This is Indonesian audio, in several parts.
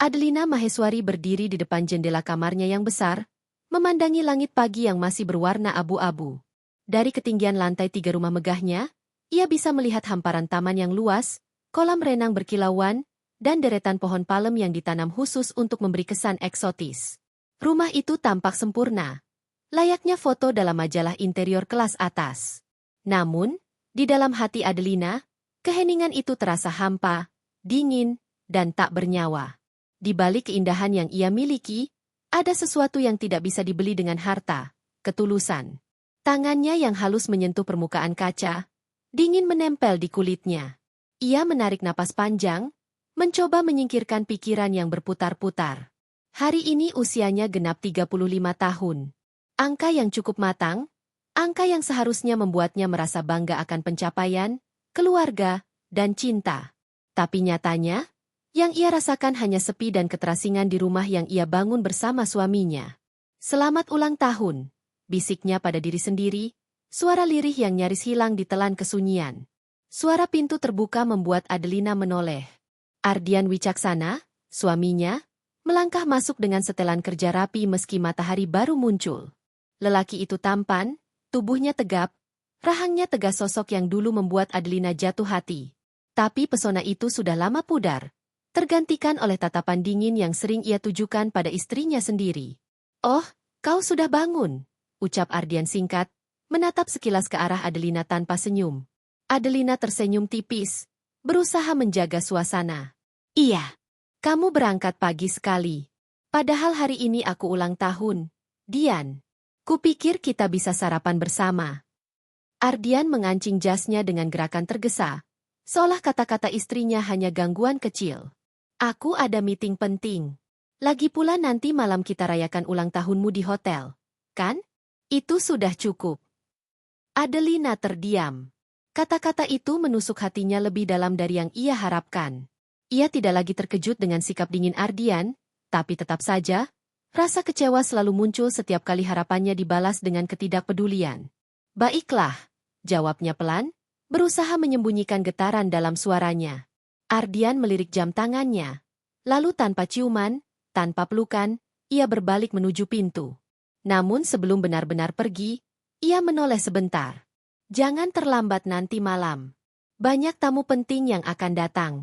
Adelina Maheswari berdiri di depan jendela kamarnya yang besar, memandangi langit pagi yang masih berwarna abu-abu. Dari ketinggian lantai 3 rumah megahnya, ia bisa melihat hamparan taman yang luas, kolam renang berkilauan, dan deretan pohon palem yang ditanam khusus untuk memberi kesan eksotis. Rumah itu tampak sempurna, layaknya foto dalam majalah interior kelas atas. Namun, di dalam hati Adelina, keheningan itu terasa hampa, dingin, dan tak bernyawa. Di balik keindahan yang ia miliki, ada sesuatu yang tidak bisa dibeli dengan harta, ketulusan. Tangannya yang halus menyentuh permukaan kaca, dingin menempel di kulitnya. Ia menarik napas panjang, mencoba menyingkirkan pikiran yang berputar-putar. Hari ini usianya genap 35 tahun. Angka yang cukup matang, angka yang seharusnya membuatnya merasa bangga akan pencapaian, keluarga, dan cinta. Tapi nyatanya, yang ia rasakan hanya sepi dan keterasingan di rumah yang ia bangun bersama suaminya. Selamat ulang tahun, bisiknya pada diri sendiri, suara lirih yang nyaris hilang ditelan kesunyian. Suara pintu terbuka membuat Adelina menoleh. Ardian Wicaksana, suaminya, melangkah masuk dengan setelan kerja rapi meski matahari baru muncul. Lelaki itu tampan, tubuhnya tegap, rahangnya tegas sosok yang dulu membuat Adelina jatuh hati. Tapi pesona itu sudah lama pudar, tergantikan oleh tatapan dingin yang sering ia tujukan pada istrinya sendiri. "Oh, kau sudah bangun," ucap Ardian singkat, menatap sekilas ke arah Adelina tanpa senyum. Adelina tersenyum tipis, berusaha menjaga suasana. "Iya, kamu berangkat pagi sekali. Padahal hari ini aku ulang tahun, Dian. Kupikir kita bisa sarapan bersama." Ardian mengancing jasnya dengan gerakan tergesa, seolah kata-kata istrinya hanya gangguan kecil. "Aku ada meeting penting. Lagi pula nanti malam kita rayakan ulang tahunmu di hotel, kan? Itu sudah cukup." Adelina terdiam. Kata-kata itu menusuk hatinya lebih dalam dari yang ia harapkan. Ia tidak lagi terkejut dengan sikap dingin Ardian, tapi tetap saja, rasa kecewa selalu muncul setiap kali harapannya dibalas dengan ketidakpedulian. "Baiklah," jawabnya pelan, berusaha menyembunyikan getaran dalam suaranya. Ardian melirik jam tangannya. Lalu tanpa ciuman, tanpa pelukan, ia berbalik menuju pintu. Namun sebelum benar-benar pergi, ia menoleh sebentar. "Jangan terlambat nanti malam. Banyak tamu penting yang akan datang."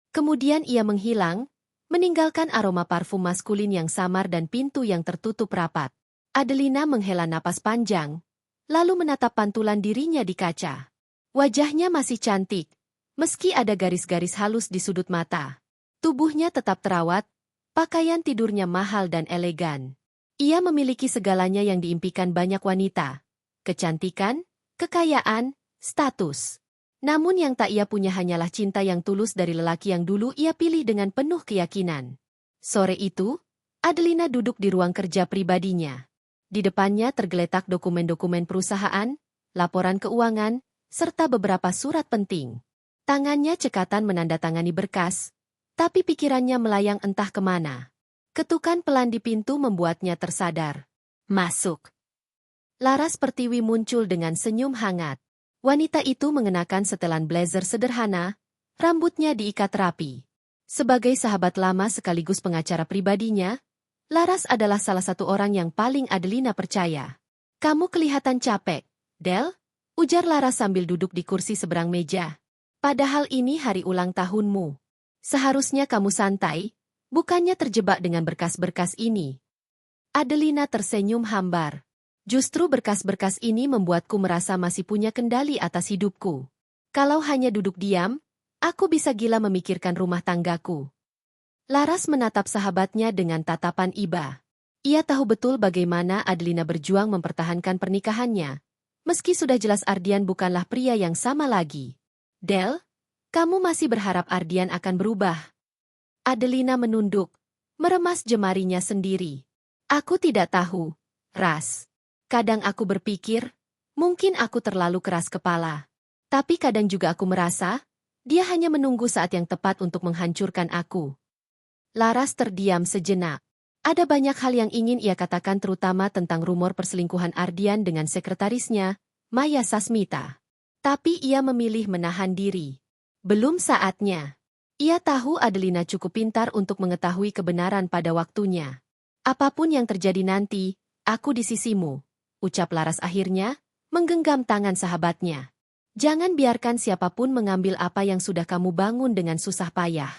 Kemudian ia menghilang, meninggalkan aroma parfum maskulin yang samar dan pintu yang tertutup rapat. Adelina menghela napas panjang, lalu menatap pantulan dirinya di kaca. Wajahnya masih cantik, meski ada garis-garis halus di sudut mata. Tubuhnya tetap terawat, pakaian tidurnya mahal dan elegan. Ia memiliki segalanya yang diimpikan banyak wanita. Kecantikan, kekayaan, status. Namun yang tak ia punya hanyalah cinta yang tulus dari lelaki yang dulu ia pilih dengan penuh keyakinan. Sore itu, Adelina duduk di ruang kerja pribadinya. Di depannya tergeletak dokumen-dokumen perusahaan, laporan keuangan, serta beberapa surat penting. Tangannya cekatan menandatangani berkas, tapi pikirannya melayang entah kemana. Ketukan pelan di pintu membuatnya tersadar. "Masuk." Laras Pertiwi muncul dengan senyum hangat. Wanita itu mengenakan setelan blazer sederhana, rambutnya diikat rapi. Sebagai sahabat lama sekaligus pengacara pribadinya, Laras adalah salah satu orang yang paling Adelina percaya. "Kamu kelihatan capek, Del," ujar Laras sambil duduk di kursi seberang meja. "Padahal ini hari ulang tahunmu. Seharusnya kamu santai, bukannya terjebak dengan berkas-berkas ini." Adelina tersenyum hambar. "Justru berkas-berkas ini membuatku merasa masih punya kendali atas hidupku. Kalau hanya duduk diam, aku bisa gila memikirkan rumah tanggaku." Laras menatap sahabatnya dengan tatapan iba. Ia tahu betul bagaimana Adelina berjuang mempertahankan pernikahannya, meski sudah jelas Ardian bukanlah pria yang sama lagi. "Del, kamu masih berharap Ardian akan berubah?" Adelina menunduk, meremas jemarinya sendiri. "Aku tidak tahu, Ras. Kadang aku berpikir, mungkin aku terlalu keras kepala. Tapi kadang juga aku merasa, dia hanya menunggu saat yang tepat untuk menghancurkan aku." Laras terdiam sejenak. Ada banyak hal yang ingin ia katakan terutama tentang rumor perselingkuhan Ardian dengan sekretarisnya, Maya Sasmita. Tapi ia memilih menahan diri. Belum saatnya. Ia tahu Adelina cukup pintar untuk mengetahui kebenaran pada waktunya. Apapun yang terjadi nanti, aku di sisimu, ucap Laras akhirnya, menggenggam tangan sahabatnya. Jangan biarkan siapapun mengambil apa yang sudah kamu bangun dengan susah payah.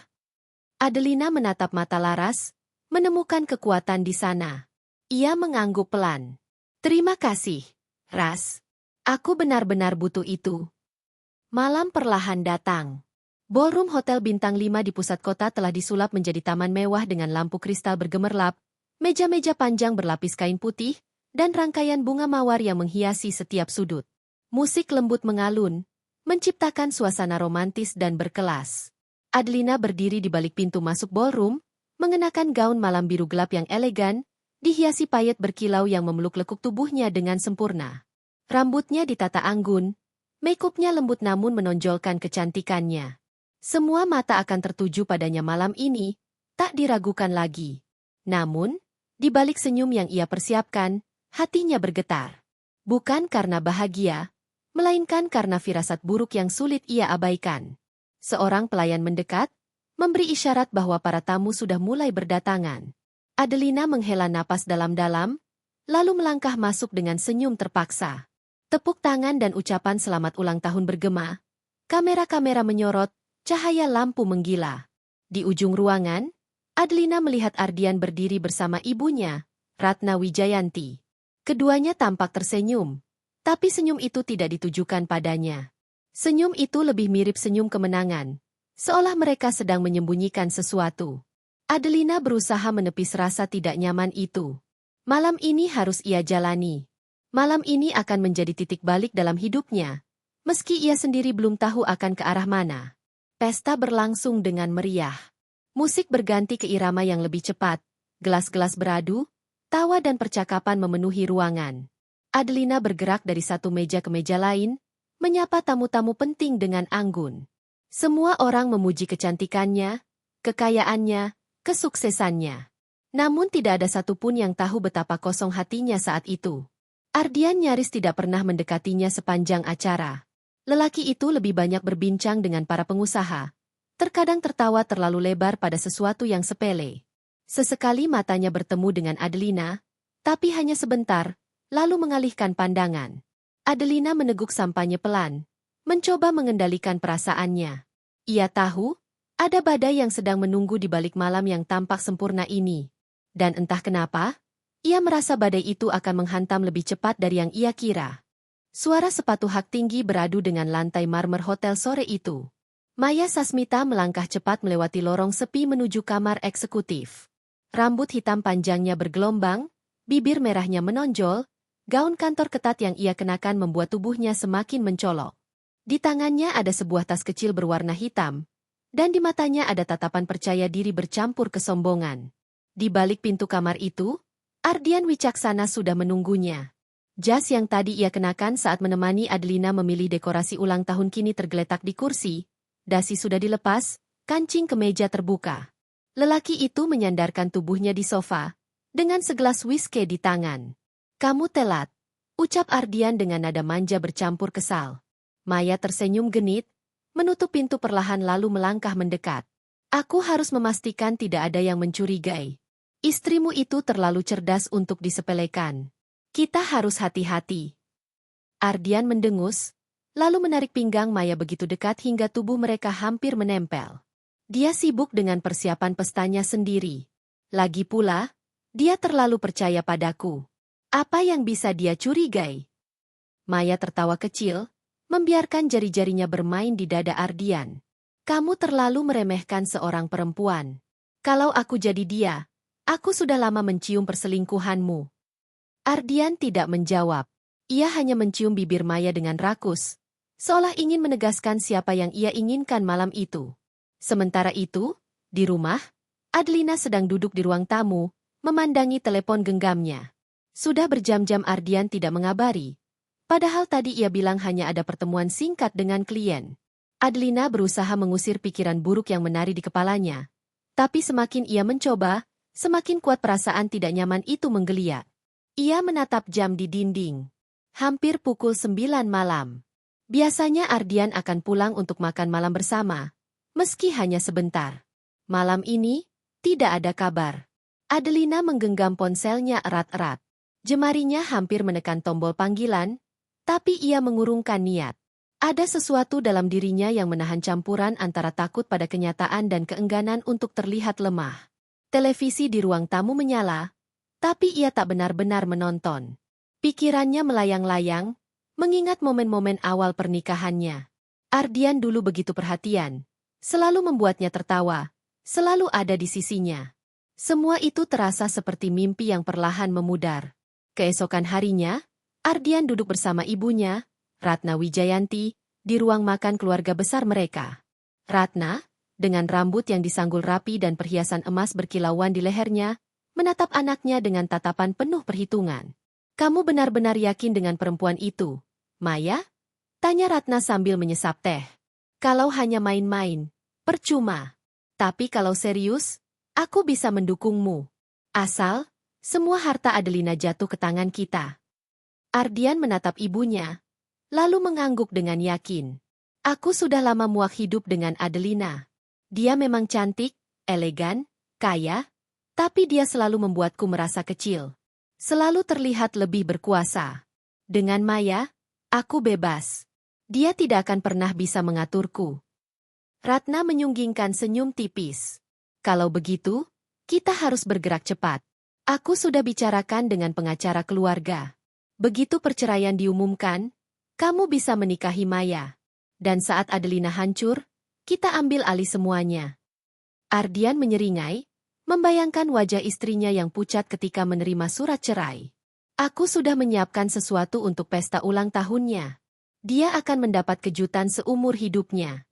Adelina menatap mata Laras, menemukan kekuatan di sana. Ia mengangguk pelan. Terima kasih, Ras. Aku benar-benar butuh itu. Malam perlahan datang. Ballroom Hotel Bintang 5 di pusat kota telah disulap menjadi taman mewah dengan lampu kristal bergemerlap, meja-meja panjang berlapis kain putih, dan rangkaian bunga mawar yang menghiasi setiap sudut. Musik lembut mengalun, menciptakan suasana romantis dan berkelas. Adelina berdiri di balik pintu masuk ballroom, mengenakan gaun malam biru gelap yang elegan, dihiasi payet berkilau yang memeluk lekuk tubuhnya dengan sempurna. Rambutnya ditata anggun, make-upnya lembut namun menonjolkan kecantikannya. Semua mata akan tertuju padanya malam ini, tak diragukan lagi. Namun, di balik senyum yang ia persiapkan, hatinya bergetar. Bukan karena bahagia, melainkan karena firasat buruk yang sulit ia abaikan. Seorang pelayan mendekat, memberi isyarat bahwa para tamu sudah mulai berdatangan. Adelina menghela napas dalam-dalam, lalu melangkah masuk dengan senyum terpaksa. Tepuk tangan dan ucapan selamat ulang tahun bergema. Kamera-kamera menyorot, cahaya lampu menggila. Di ujung ruangan, Adelina melihat Ardian berdiri bersama ibunya, Ratna Wijayanti. Keduanya tampak tersenyum, tapi senyum itu tidak ditujukan padanya. Senyum itu lebih mirip senyum kemenangan, seolah mereka sedang menyembunyikan sesuatu. Adelina berusaha menepis rasa tidak nyaman itu. Malam ini harus ia jalani. Malam ini akan menjadi titik balik dalam hidupnya, meski ia sendiri belum tahu akan ke arah mana. Pesta berlangsung dengan meriah. Musik berganti ke irama yang lebih cepat, gelas-gelas beradu, tawa dan percakapan memenuhi ruangan. Adelina bergerak dari satu meja ke meja lain, menyapa tamu-tamu penting dengan anggun. Semua orang memuji kecantikannya, kekayaannya, kesuksesannya. Namun tidak ada satupun yang tahu betapa kosong hatinya saat itu. Ardian nyaris tidak pernah mendekatinya sepanjang acara. Lelaki itu lebih banyak berbincang dengan para pengusaha. Terkadang tertawa terlalu lebar pada sesuatu yang sepele. Sesekali matanya bertemu dengan Adelina, tapi hanya sebentar, lalu mengalihkan pandangan. Adelina meneguk sampahnya pelan, mencoba mengendalikan perasaannya. Ia tahu, ada badai yang sedang menunggu di balik malam yang tampak sempurna ini. Dan entah kenapa, ia merasa badai itu akan menghantam lebih cepat dari yang ia kira. Suara sepatu hak tinggi beradu dengan lantai marmer hotel sore itu. Maya Sasmita melangkah cepat melewati lorong sepi menuju kamar eksekutif. Rambut hitam panjangnya bergelombang, bibir merahnya menonjol, gaun kantor ketat yang ia kenakan membuat tubuhnya semakin mencolok. Di tangannya ada sebuah tas kecil berwarna hitam, dan di matanya ada tatapan percaya diri bercampur kesombongan. Di balik pintu kamar itu, Ardian Wicaksana sudah menunggunya. Jas yang tadi ia kenakan saat menemani Adelina memilih dekorasi ulang tahun kini tergeletak di kursi, dasi sudah dilepas, kancing kemeja terbuka. Lelaki itu menyandarkan tubuhnya di sofa, dengan segelas whisky di tangan. Kamu telat, ucap Ardian dengan nada manja bercampur kesal. Maya tersenyum genit, menutup pintu perlahan lalu melangkah mendekat. Aku harus memastikan tidak ada yang mencurigai. Istrimu itu terlalu cerdas untuk disepelekan. Kita harus hati-hati. Ardian mendengus, lalu menarik pinggang Maya begitu dekat hingga tubuh mereka hampir menempel. Dia sibuk dengan persiapan pestanya sendiri. Lagi pula, dia terlalu percaya padaku. Apa yang bisa dia curigai? Maya tertawa kecil, membiarkan jari-jarinya bermain di dada Ardian. Kamu terlalu meremehkan seorang perempuan. Kalau aku jadi dia, aku sudah lama mencium perselingkuhanmu. Ardian tidak menjawab. Ia hanya mencium bibir Maya dengan rakus, seolah ingin menegaskan siapa yang ia inginkan malam itu. Sementara itu, di rumah, Adelina sedang duduk di ruang tamu, memandangi telepon genggamnya. Sudah berjam-jam Ardian tidak mengabari, padahal tadi ia bilang hanya ada pertemuan singkat dengan klien. Adelina berusaha mengusir pikiran buruk yang menari di kepalanya, tapi semakin ia mencoba, semakin kuat perasaan tidak nyaman itu menggeliat. Ia menatap jam di dinding. Hampir pukul 9 malam. Biasanya Ardian akan pulang untuk makan malam bersama. meski hanya sebentar. Malam ini, tidak ada kabar. Adelina menggenggam ponselnya erat-erat. Jemarinya hampir menekan tombol panggilan, tapi ia mengurungkan niat. Ada sesuatu dalam dirinya yang menahan campuran antara takut pada kenyataan dan keengganan untuk terlihat lemah. Televisi di ruang tamu menyala, tapi ia tak benar-benar menonton. Pikirannya melayang-layang, mengingat momen-momen awal pernikahannya. Ardian dulu begitu perhatian, selalu membuatnya tertawa, selalu ada di sisinya. Semua itu terasa seperti mimpi yang perlahan memudar. Keesokan harinya, Ardian duduk bersama ibunya, Ratna Wijayanti, di ruang makan keluarga besar mereka. Ratna, dengan rambut yang disanggul rapi dan perhiasan emas berkilauan di lehernya, menatap anaknya dengan tatapan penuh perhitungan. "Kamu benar-benar yakin dengan perempuan itu, Maya?" tanya Ratna sambil menyesap teh. "Kalau hanya main-main, percuma. Tapi kalau serius, aku bisa mendukungmu. Asal, semua harta Adelina jatuh ke tangan kita." Ardian menatap ibunya, lalu mengangguk dengan yakin. "Aku sudah lama muak hidup dengan Adelina. Dia memang cantik, elegan, kaya, tapi dia selalu membuatku merasa kecil. Selalu terlihat lebih berkuasa. Dengan Maya, aku bebas. Dia tidak akan pernah bisa mengaturku." Ratna menyunggingkan senyum tipis. "Kalau begitu, kita harus bergerak cepat. Aku sudah bicarakan dengan pengacara keluarga. Begitu perceraian diumumkan, kamu bisa menikahi Maya. Dan saat Adelina hancur, kita ambil alih semuanya." Ardian menyeringai, membayangkan wajah istrinya yang pucat ketika menerima surat cerai. "Aku sudah menyiapkan sesuatu untuk pesta ulang tahunnya. Dia akan mendapat kejutan seumur hidupnya."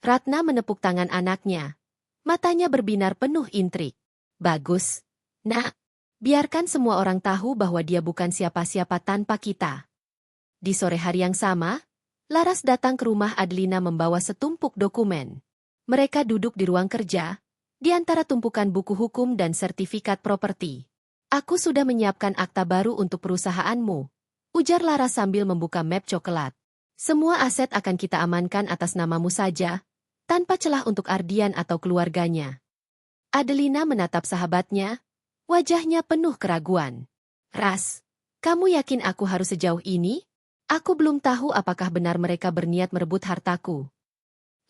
Ratna menepuk tangan anaknya. Matanya berbinar penuh intrik. "Bagus, Nak. Biarkan semua orang tahu bahwa dia bukan siapa-siapa tanpa kita." Di sore hari yang sama, Laras datang ke rumah Adelina membawa setumpuk dokumen. Mereka duduk di ruang kerja, di antara tumpukan buku hukum dan sertifikat properti. "Aku sudah menyiapkan akta baru untuk perusahaanmu," ujar Laras sambil membuka map coklat. "Semua aset akan kita amankan atas namamu saja, tanpa celah untuk Ardian atau keluarganya." Adelina menatap sahabatnya, wajahnya penuh keraguan. "Ras, kamu yakin aku harus sejauh ini? Aku belum tahu apakah benar mereka berniat merebut hartaku."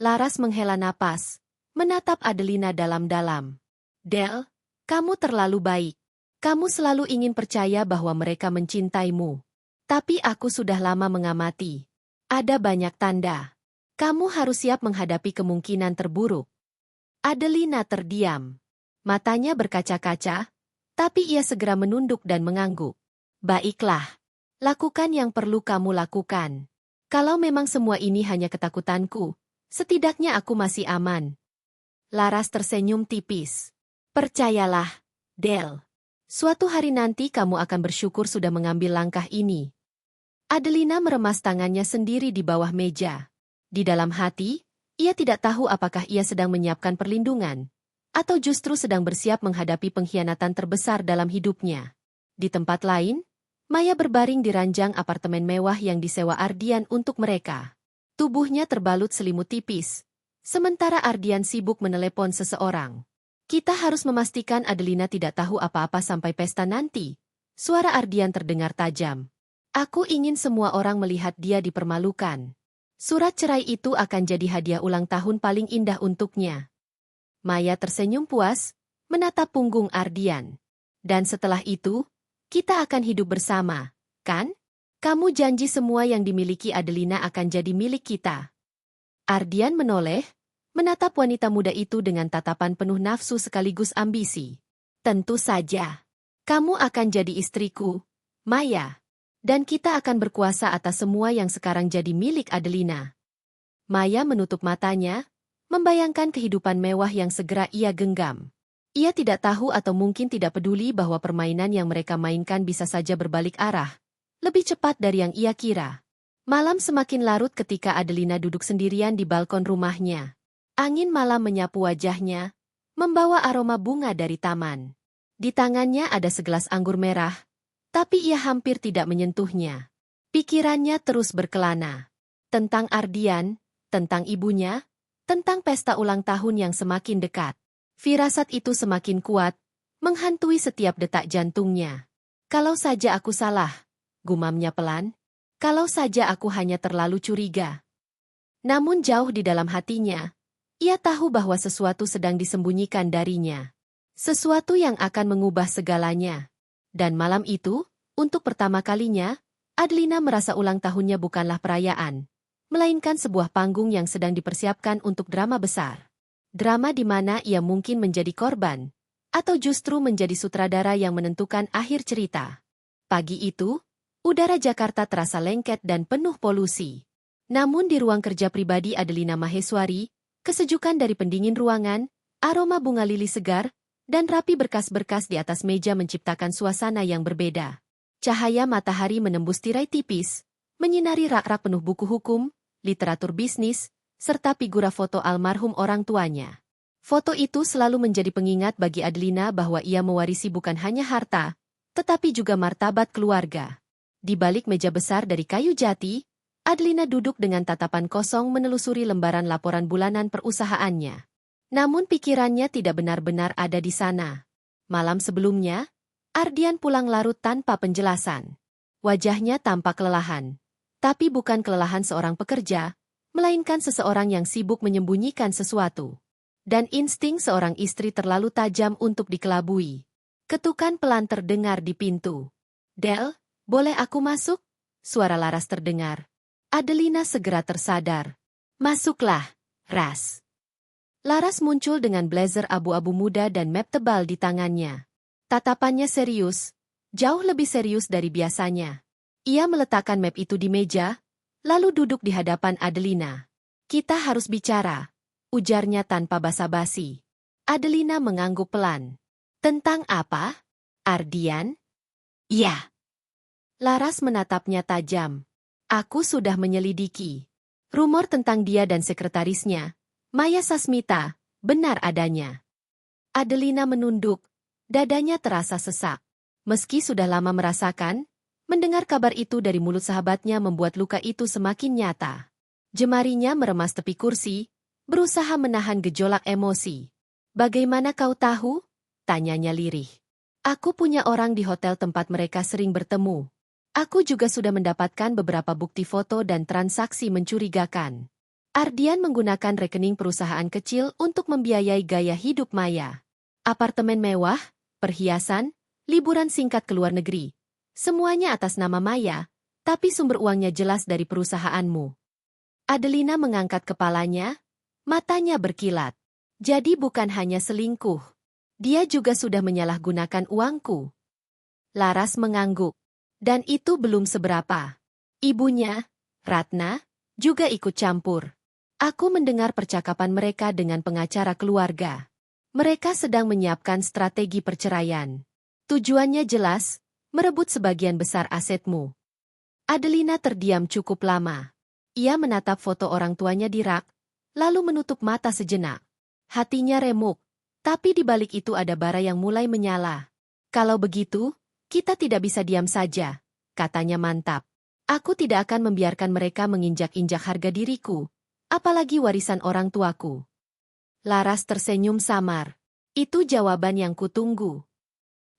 Laras menghela napas, menatap Adelina dalam-dalam. "Del, kamu terlalu baik. Kamu selalu ingin percaya bahwa mereka mencintaimu. Tapi aku sudah lama mengamati. Ada banyak tanda. Kamu harus siap menghadapi kemungkinan terburuk." Adelina terdiam. Matanya berkaca-kaca, tapi ia segera menunduk dan mengangguk. "Baiklah. Lakukan yang perlu kamu lakukan. Kalau memang semua ini hanya ketakutanku, setidaknya aku masih aman." Laras tersenyum tipis. "Percayalah, Del. Suatu hari nanti kamu akan bersyukur sudah mengambil langkah ini." Adelina meremas tangannya sendiri di bawah meja. Di dalam hati, ia tidak tahu apakah ia sedang menyiapkan perlindungan, atau justru sedang bersiap menghadapi pengkhianatan terbesar dalam hidupnya. Di tempat lain, Maya berbaring di ranjang apartemen mewah yang disewa Ardian untuk mereka. Tubuhnya terbalut selimut tipis, sementara Ardian sibuk menelepon seseorang. "Kita harus memastikan Adelina tidak tahu apa-apa sampai pesta nanti." Suara Ardian terdengar tajam. "Aku ingin semua orang melihat dia dipermalukan. Surat cerai itu akan jadi hadiah ulang tahun paling indah untuknya." Maya tersenyum puas, menatap punggung Ardian. "Dan setelah itu, kita akan hidup bersama, kan? Kamu janji semua yang dimiliki Adelina akan jadi milik kita." Ardian menoleh, menatap wanita muda itu dengan tatapan penuh nafsu sekaligus ambisi. "Tentu saja. Kamu akan jadi istriku, Maya. Dan kita akan berkuasa atas semua yang sekarang jadi milik Adelina." Maya menutup matanya, membayangkan kehidupan mewah yang segera ia genggam. Ia tidak tahu atau mungkin tidak peduli bahwa permainan yang mereka mainkan bisa saja berbalik arah, lebih cepat dari yang ia kira. Malam semakin larut ketika Adelina duduk sendirian di balkon rumahnya. Angin malam menyapu wajahnya, membawa aroma bunga dari taman. Di tangannya ada segelas anggur merah, tapi ia hampir tidak menyentuhnya. Pikirannya terus berkelana. Tentang Ardian, tentang ibunya, tentang pesta ulang tahun yang semakin dekat. Firasat itu semakin kuat, menghantui setiap detak jantungnya. Kalau saja aku salah, gumamnya pelan. Kalau saja aku hanya terlalu curiga. Namun jauh di dalam hatinya, ia tahu bahwa sesuatu sedang disembunyikan darinya. Sesuatu yang akan mengubah segalanya. Dan malam itu, untuk pertama kalinya, Adelina merasa ulang tahunnya bukanlah perayaan, melainkan sebuah panggung yang sedang dipersiapkan untuk drama besar. Drama di mana ia mungkin menjadi korban, atau justru menjadi sutradara yang menentukan akhir cerita. Pagi itu, udara Jakarta terasa lengket dan penuh polusi. Namun di ruang kerja pribadi Adelina Maheswari, kesejukan dari pendingin ruangan, aroma bunga lili segar, dan rapi berkas-berkas di atas meja menciptakan suasana yang berbeda. Cahaya matahari menembus tirai tipis, menyinari rak-rak penuh buku hukum, literatur bisnis, serta figura foto almarhum orang tuanya. Foto itu selalu menjadi pengingat bagi Adelina bahwa ia mewarisi bukan hanya harta, tetapi juga martabat keluarga. Di balik meja besar dari kayu jati, Adelina duduk dengan tatapan kosong menelusuri lembaran laporan bulanan perusahaannya. Namun pikirannya tidak benar-benar ada di sana. Malam sebelumnya, Ardian pulang larut tanpa penjelasan. Wajahnya tampak kelelahan. Tapi bukan kelelahan seorang pekerja, melainkan seseorang yang sibuk menyembunyikan sesuatu. Dan insting seorang istri terlalu tajam untuk dikelabui. Ketukan pelan terdengar di pintu. "Del, boleh aku masuk?" Suara Laras terdengar. Adelina segera tersadar. "Masuklah, Ras." Laras muncul dengan blazer abu-abu muda dan map tebal di tangannya. Tatapannya serius, jauh lebih serius dari biasanya. Ia meletakkan map itu di meja, lalu duduk di hadapan Adelina. "Kita harus bicara," ujarnya tanpa basa-basi. Adelina mengangguk pelan. "Tentang apa? Ardian?" "Ya." Laras menatapnya tajam. "Aku sudah menyelidiki. Rumor tentang dia dan sekretarisnya, Maya Sasmita, benar adanya." Adelina menunduk, dadanya terasa sesak. Meski sudah lama merasakan, mendengar kabar itu dari mulut sahabatnya membuat luka itu semakin nyata. Jemarinya meremas tepi kursi, berusaha menahan gejolak emosi. "Bagaimana kau tahu?" tanyanya lirih. "Aku punya orang di hotel tempat mereka sering bertemu. Aku juga sudah mendapatkan beberapa bukti foto dan transaksi mencurigakan." Ardian menggunakan rekening perusahaan kecil untuk membiayai gaya hidup Maya. Apartemen mewah, perhiasan, liburan singkat ke luar negeri. Semuanya atas nama Maya, tapi sumber uangnya jelas dari perusahaanmu. Adelina mengangkat kepalanya, matanya berkilat. "Jadi bukan hanya selingkuh. Dia juga sudah menyalahgunakan uangku." Laras mengangguk. "Dan itu belum seberapa. Ibunya, Ratna, juga ikut campur. Aku mendengar percakapan mereka dengan pengacara keluarga. Mereka sedang menyiapkan strategi perceraian. Tujuannya jelas, merebut sebagian besar asetmu." Adelina terdiam cukup lama. Ia menatap foto orang tuanya di rak, lalu menutup mata sejenak. Hatinya remuk, tapi di balik itu ada bara yang mulai menyala. "Kalau begitu, kita tidak bisa diam saja," katanya mantap. "Aku tidak akan membiarkan mereka menginjak-injak harga diriku. Apalagi warisan orang tuaku." Laras tersenyum samar. Itu jawaban yang kutunggu.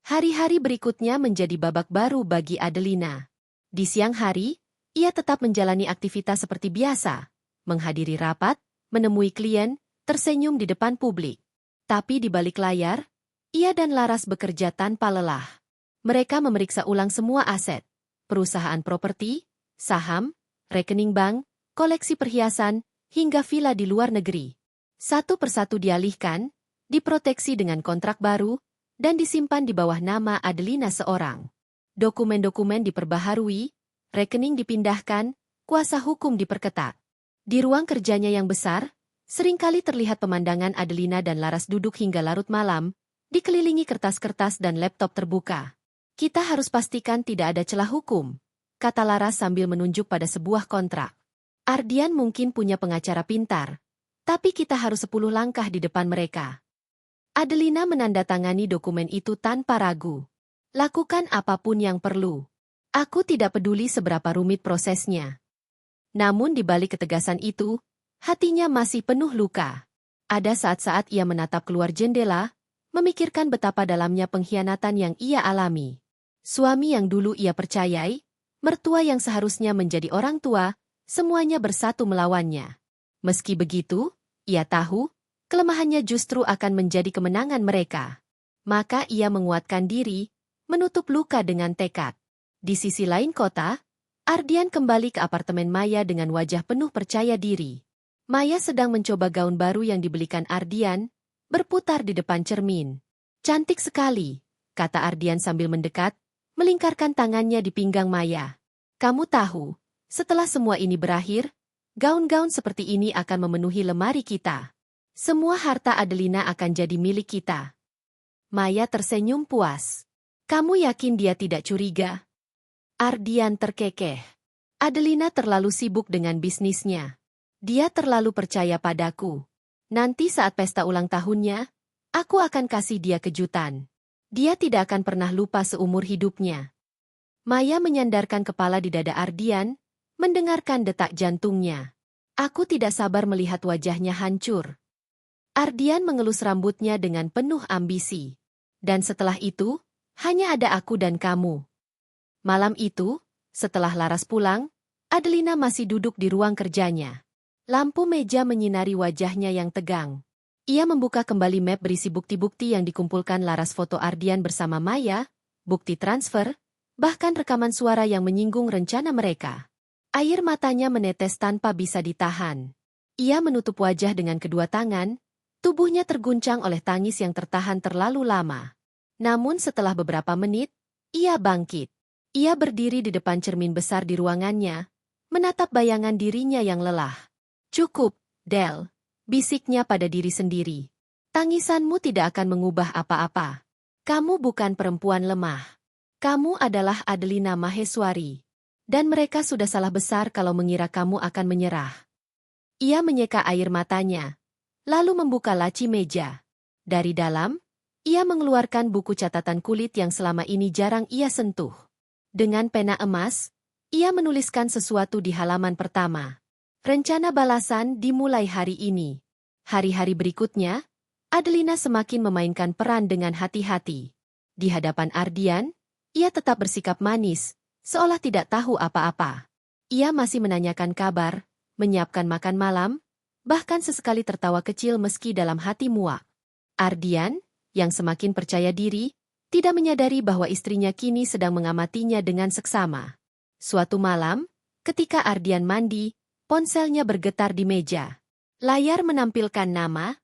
Hari-hari berikutnya menjadi babak baru bagi Adelina. Di siang hari, ia tetap menjalani aktivitas seperti biasa, menghadiri rapat, menemui klien, tersenyum di depan publik. Tapi di balik layar, ia dan Laras bekerja tanpa lelah. Mereka memeriksa ulang semua aset, perusahaan properti, saham, rekening bank, koleksi perhiasan, hingga villa di luar negeri. Satu persatu dialihkan, diproteksi dengan kontrak baru, dan disimpan di bawah nama Adelina seorang. Dokumen-dokumen diperbaharui, rekening dipindahkan, kuasa hukum diperketat. Di ruang kerjanya yang besar, seringkali terlihat pemandangan Adelina dan Laras duduk hingga larut malam, dikelilingi kertas-kertas dan laptop terbuka. "Kita harus pastikan tidak ada celah hukum," kata Laras sambil menunjuk pada sebuah kontrak. "Ardian mungkin punya pengacara pintar, tapi kita harus 10 langkah di depan mereka." Adelina menandatangani dokumen itu tanpa ragu. "Lakukan apapun yang perlu. Aku tidak peduli seberapa rumit prosesnya." Namun di balik ketegasan itu, Hatinya masih penuh luka. Ada saat-saat ia menatap keluar jendela, memikirkan betapa dalamnya pengkhianatan yang ia alami. Suami yang dulu ia percayai, mertua yang seharusnya menjadi orang tua, semuanya bersatu melawannya. Meski begitu, ia tahu, kelemahannya justru akan menjadi kemenangan mereka. Maka ia menguatkan diri, menutup luka dengan tekad. Di sisi lain kota, Ardian kembali ke apartemen Maya dengan wajah penuh percaya diri. Maya sedang mencoba gaun baru yang dibelikan Ardian, berputar di depan cermin. "Cantik sekali," kata Ardian sambil mendekat, melingkarkan tangannya di pinggang Maya. "Kamu tahu, setelah semua ini berakhir, gaun-gaun seperti ini akan memenuhi lemari kita. Semua harta Adelina akan jadi milik kita." Maya tersenyum puas. "Kamu yakin dia tidak curiga?" Ardian terkekeh. "Adelina terlalu sibuk dengan bisnisnya. Dia terlalu percaya padaku. Nanti saat pesta ulang tahunnya, aku akan kasih dia kejutan. Dia tidak akan pernah lupa seumur hidupnya." Maya menyandarkan kepala di dada Ardian, mendengarkan detak jantungnya. "Aku tidak sabar melihat wajahnya hancur." Ardian mengelus rambutnya dengan penuh ambisi. "Dan setelah itu, hanya ada aku dan kamu." Malam itu, setelah Laras pulang, Adelina masih duduk di ruang kerjanya. Lampu meja menyinari wajahnya yang tegang. Ia membuka kembali map berisi bukti-bukti yang dikumpulkan Laras, foto Ardian bersama Maya, bukti transfer, bahkan rekaman suara yang menyinggung rencana mereka. Air matanya menetes tanpa bisa ditahan. Ia menutup wajah dengan kedua tangan, tubuhnya terguncang oleh tangis yang tertahan terlalu lama. Namun setelah beberapa menit, ia bangkit. Ia berdiri di depan cermin besar di ruangannya, menatap bayangan dirinya yang lelah. "Cukup, Del," bisiknya pada diri sendiri. "Tangisanmu tidak akan mengubah apa-apa. Kamu bukan perempuan lemah. Kamu adalah Adelina Maheswari. Dan mereka sudah salah besar kalau mengira kamu akan menyerah." Ia menyeka air matanya, lalu membuka laci meja. Dari dalam, ia mengeluarkan buku catatan kulit yang selama ini jarang ia sentuh. Dengan pena emas, ia menuliskan sesuatu di halaman pertama. Rencana balasan dimulai hari ini. Hari-hari berikutnya, Adelina semakin memainkan peran dengan hati-hati. Di hadapan Ardian, ia tetap bersikap manis, seolah tidak tahu apa-apa. Ia masih menanyakan kabar, menyiapkan makan malam, bahkan sesekali tertawa kecil meski dalam hati muak. Ardian, yang semakin percaya diri, tidak menyadari bahwa istrinya kini sedang mengamatinya dengan seksama. Suatu malam, ketika Ardian mandi, ponselnya bergetar di meja. Layar menampilkan nama,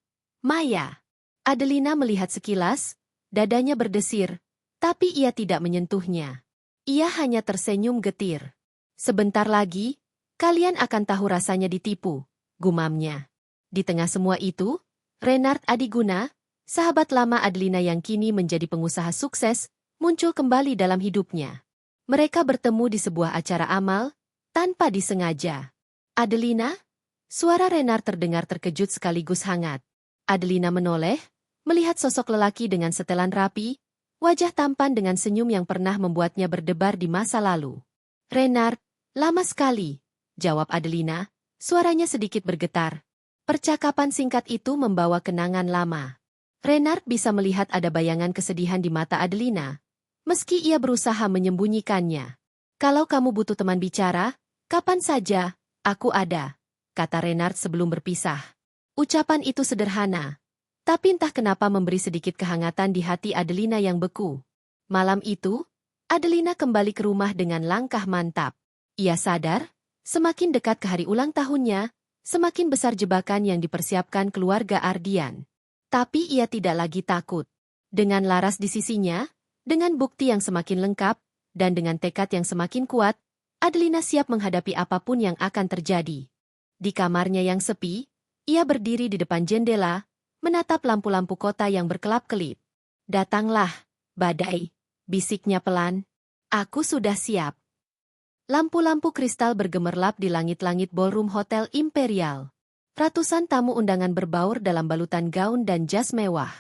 Maya. Adelina melihat sekilas, dadanya berdesir, tapi ia tidak menyentuhnya. Ia hanya tersenyum getir. "Sebentar lagi, kalian akan tahu rasanya ditipu," gumamnya. Di tengah semua itu, Renard Adiguna, sahabat lama Adelina yang kini menjadi pengusaha sukses, muncul kembali dalam hidupnya. Mereka bertemu di sebuah acara amal, tanpa disengaja. "Adelina?" Suara Renard terdengar terkejut sekaligus hangat. Adelina menoleh, melihat sosok lelaki dengan setelan rapi, wajah tampan dengan senyum yang pernah membuatnya berdebar di masa lalu. "Renard, lama sekali," jawab Adelina, suaranya sedikit bergetar. Percakapan singkat itu membawa kenangan lama. Renard bisa melihat ada bayangan kesedihan di mata Adelina, meski ia berusaha menyembunyikannya. "Kalau kamu butuh teman bicara, kapan saja, aku ada," kata Renard sebelum berpisah. Ucapan itu sederhana, tapi entah kenapa memberi sedikit kehangatan di hati Adelina yang beku. Malam itu, Adelina kembali ke rumah dengan langkah mantap. Ia sadar, semakin dekat ke hari ulang tahunnya, semakin besar jebakan yang dipersiapkan keluarga Ardian. Tapi ia tidak lagi takut. Dengan Laras di sisinya, dengan bukti yang semakin lengkap, dan dengan tekad yang semakin kuat, Adelina siap menghadapi apapun yang akan terjadi. Di kamarnya yang sepi, ia berdiri di depan jendela, menatap lampu-lampu kota yang berkelap-kelip. "Datanglah, badai," bisiknya pelan. "Aku sudah siap." Lampu-lampu kristal bergemerlap di langit-langit ballroom Hotel Imperial. Ratusan tamu undangan berbaur dalam balutan gaun dan jas mewah.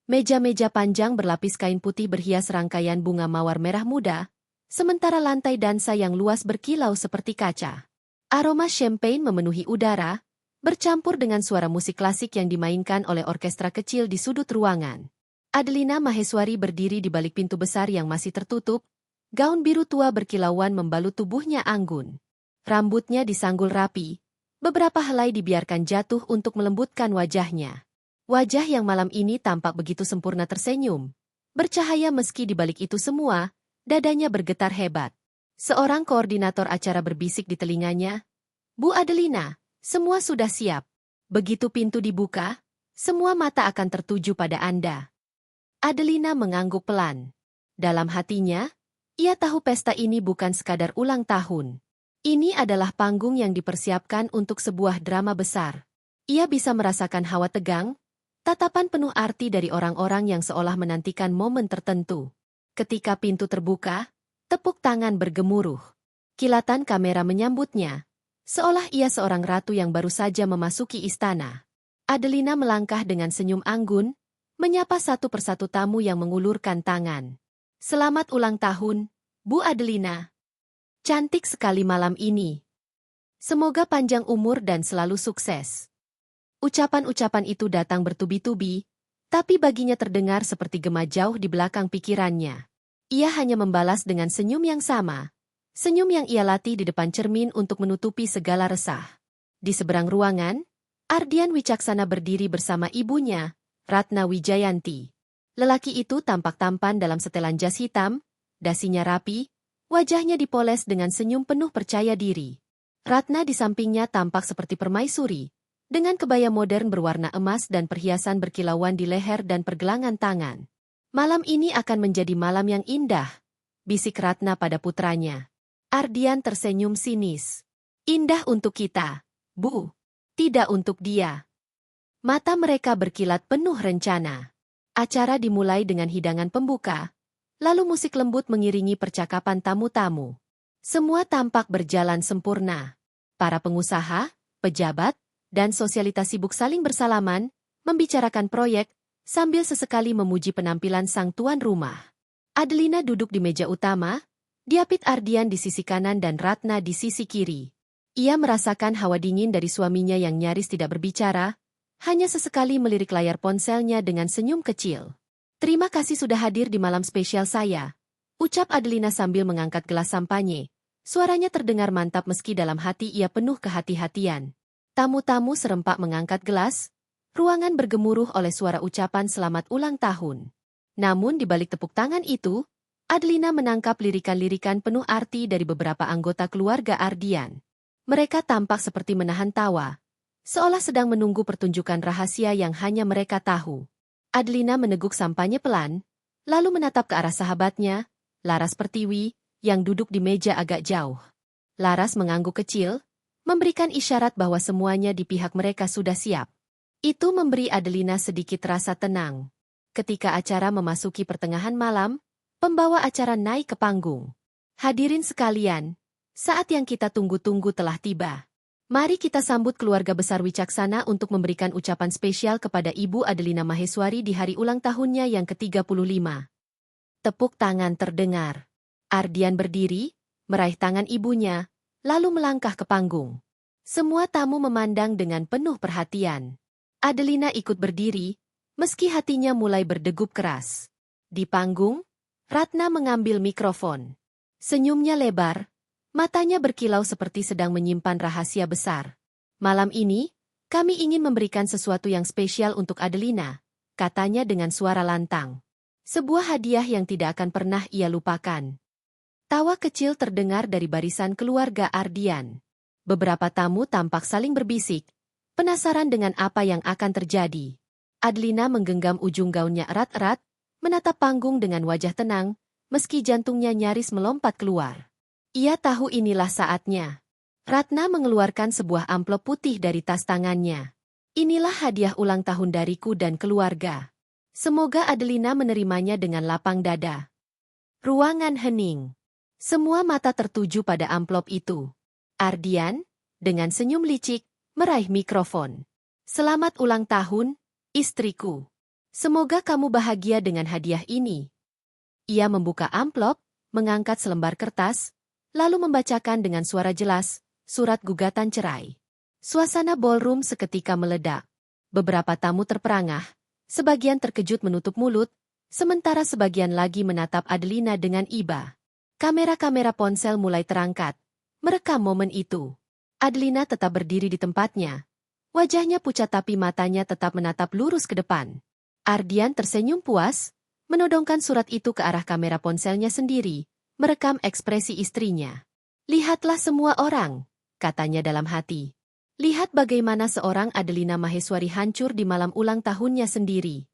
Meja-meja panjang berlapis kain putih berhias rangkaian bunga mawar merah muda, sementara lantai dansa yang luas berkilau seperti kaca. Aroma champagne memenuhi udara, bercampur dengan suara musik klasik yang dimainkan oleh orkestra kecil di sudut ruangan. Adelina Maheswari berdiri di balik pintu besar yang masih tertutup, gaun biru tua berkilauan membalut tubuhnya anggun. Rambutnya disanggul rapi, beberapa helai dibiarkan jatuh untuk melembutkan wajahnya. Wajah yang malam ini tampak begitu sempurna tersenyum, bercahaya meski di balik itu semua, dadanya bergetar hebat. Seorang koordinator acara berbisik di telinganya, "Bu Adelina, semua sudah siap. Begitu pintu dibuka, semua mata akan tertuju pada Anda." Adelina mengangguk pelan. Dalam hatinya, ia tahu pesta ini bukan sekadar ulang tahun. Ini adalah panggung yang dipersiapkan untuk sebuah drama besar. Ia bisa merasakan hawa tegang, tatapan penuh arti dari orang-orang yang seolah menantikan momen tertentu. Ketika pintu terbuka, tepuk tangan bergemuruh. Kilatan kamera menyambutnya, seolah ia seorang ratu yang baru saja memasuki istana. Adelina melangkah dengan senyum anggun, menyapa satu persatu tamu yang mengulurkan tangan. "Selamat ulang tahun, Bu Adelina. Cantik sekali malam ini. Semoga panjang umur dan selalu sukses." Ucapan-ucapan itu datang bertubi-tubi, tapi baginya terdengar seperti gema jauh di belakang pikirannya. Ia hanya membalas dengan senyum yang sama. Senyum yang ia latih di depan cermin untuk menutupi segala resah. Di seberang ruangan, Ardian Wicaksana berdiri bersama ibunya, Ratna Wijayanti. Lelaki itu tampak tampan dalam setelan jas hitam, dasinya rapi, wajahnya dipoles dengan senyum penuh percaya diri. Ratna di sampingnya tampak seperti permaisuri, dengan kebaya modern berwarna emas dan perhiasan berkilauan di leher dan pergelangan tangan. "Malam ini akan menjadi malam yang indah," bisik Ratna pada putranya. Ardian tersenyum sinis. "Indah untuk kita, Bu. Tidak untuk dia." Mata mereka berkilat penuh rencana. Acara dimulai dengan hidangan pembuka, lalu musik lembut mengiringi percakapan tamu-tamu. Semua tampak berjalan sempurna. Para pengusaha, pejabat, dan sosialitas sibuk saling bersalaman, membicarakan proyek, sambil sesekali memuji penampilan sang tuan rumah. Adelina duduk di meja utama, diapit Ardian di sisi kanan dan Ratna di sisi kiri. Ia merasakan hawa dingin dari suaminya yang nyaris tidak berbicara, hanya sesekali melirik layar ponselnya dengan senyum kecil. "Terima kasih sudah hadir di malam spesial saya," ucap Adelina sambil mengangkat gelas sampanye. Suaranya terdengar mantap meski dalam hati ia penuh kehati-hatian. Tamu-tamu serempak mengangkat gelas, ruangan bergemuruh oleh suara ucapan selamat ulang tahun. Namun di balik tepuk tangan itu, Adelina menangkap lirikan-lirikan penuh arti dari beberapa anggota keluarga Ardian. Mereka tampak seperti menahan tawa, seolah sedang menunggu pertunjukan rahasia yang hanya mereka tahu. Adelina meneguk sampanye pelan, lalu menatap ke arah sahabatnya, Laras Pertiwi, yang duduk di meja agak jauh. Laras mengangguk kecil, memberikan isyarat bahwa semuanya di pihak mereka sudah siap. Itu memberi Adelina sedikit rasa tenang. Ketika acara memasuki pertengahan malam, pembawa acara naik ke panggung. "Hadirin sekalian, saat yang kita tunggu-tunggu telah tiba. Mari kita sambut keluarga besar Wicaksana untuk memberikan ucapan spesial kepada Ibu Adelina Maheswari di hari ulang tahunnya yang ke-35. Tepuk tangan terdengar. Ardian berdiri, meraih tangan ibunya, lalu melangkah ke panggung. Semua tamu memandang dengan penuh perhatian. Adelina ikut berdiri, meski hatinya mulai berdegup keras. Di panggung, Ratna mengambil mikrofon. Senyumnya lebar, matanya berkilau seperti sedang menyimpan rahasia besar. "Malam ini, kami ingin memberikan sesuatu yang spesial untuk Adelina," katanya dengan suara lantang. "Sebuah hadiah yang tidak akan pernah ia lupakan." Tawa kecil terdengar dari barisan keluarga Ardian. Beberapa tamu tampak saling berbisik, penasaran dengan apa yang akan terjadi. Adelina menggenggam ujung gaunnya erat-erat, menatap panggung dengan wajah tenang, meski jantungnya nyaris melompat keluar. Ia tahu inilah saatnya. Ratna mengeluarkan sebuah amplop putih dari tas tangannya. "Inilah hadiah ulang tahun dariku dan keluarga. Semoga Adelina menerimanya dengan lapang dada." Ruangan hening. Semua mata tertuju pada amplop itu. Ardian, dengan senyum licik, meraih mikrofon. "Selamat ulang tahun, istriku. Semoga kamu bahagia dengan hadiah ini." Ia membuka amplop, mengangkat selembar kertas, lalu membacakan dengan suara jelas, surat gugatan cerai. Suasana ballroom seketika meledak. Beberapa tamu terperangah, sebagian terkejut menutup mulut, sementara sebagian lagi menatap Adelina dengan iba. Kamera-kamera ponsel mulai terangkat, merekam momen itu. Adelina tetap berdiri di tempatnya. Wajahnya pucat tapi matanya tetap menatap lurus ke depan. Ardian tersenyum puas, menodongkan surat itu ke arah kamera ponselnya sendiri, merekam ekspresi istrinya. "Lihatlah semua orang," katanya dalam hati. "Lihat bagaimana seorang Adelina Maheswari hancur di malam ulang tahunnya sendiri."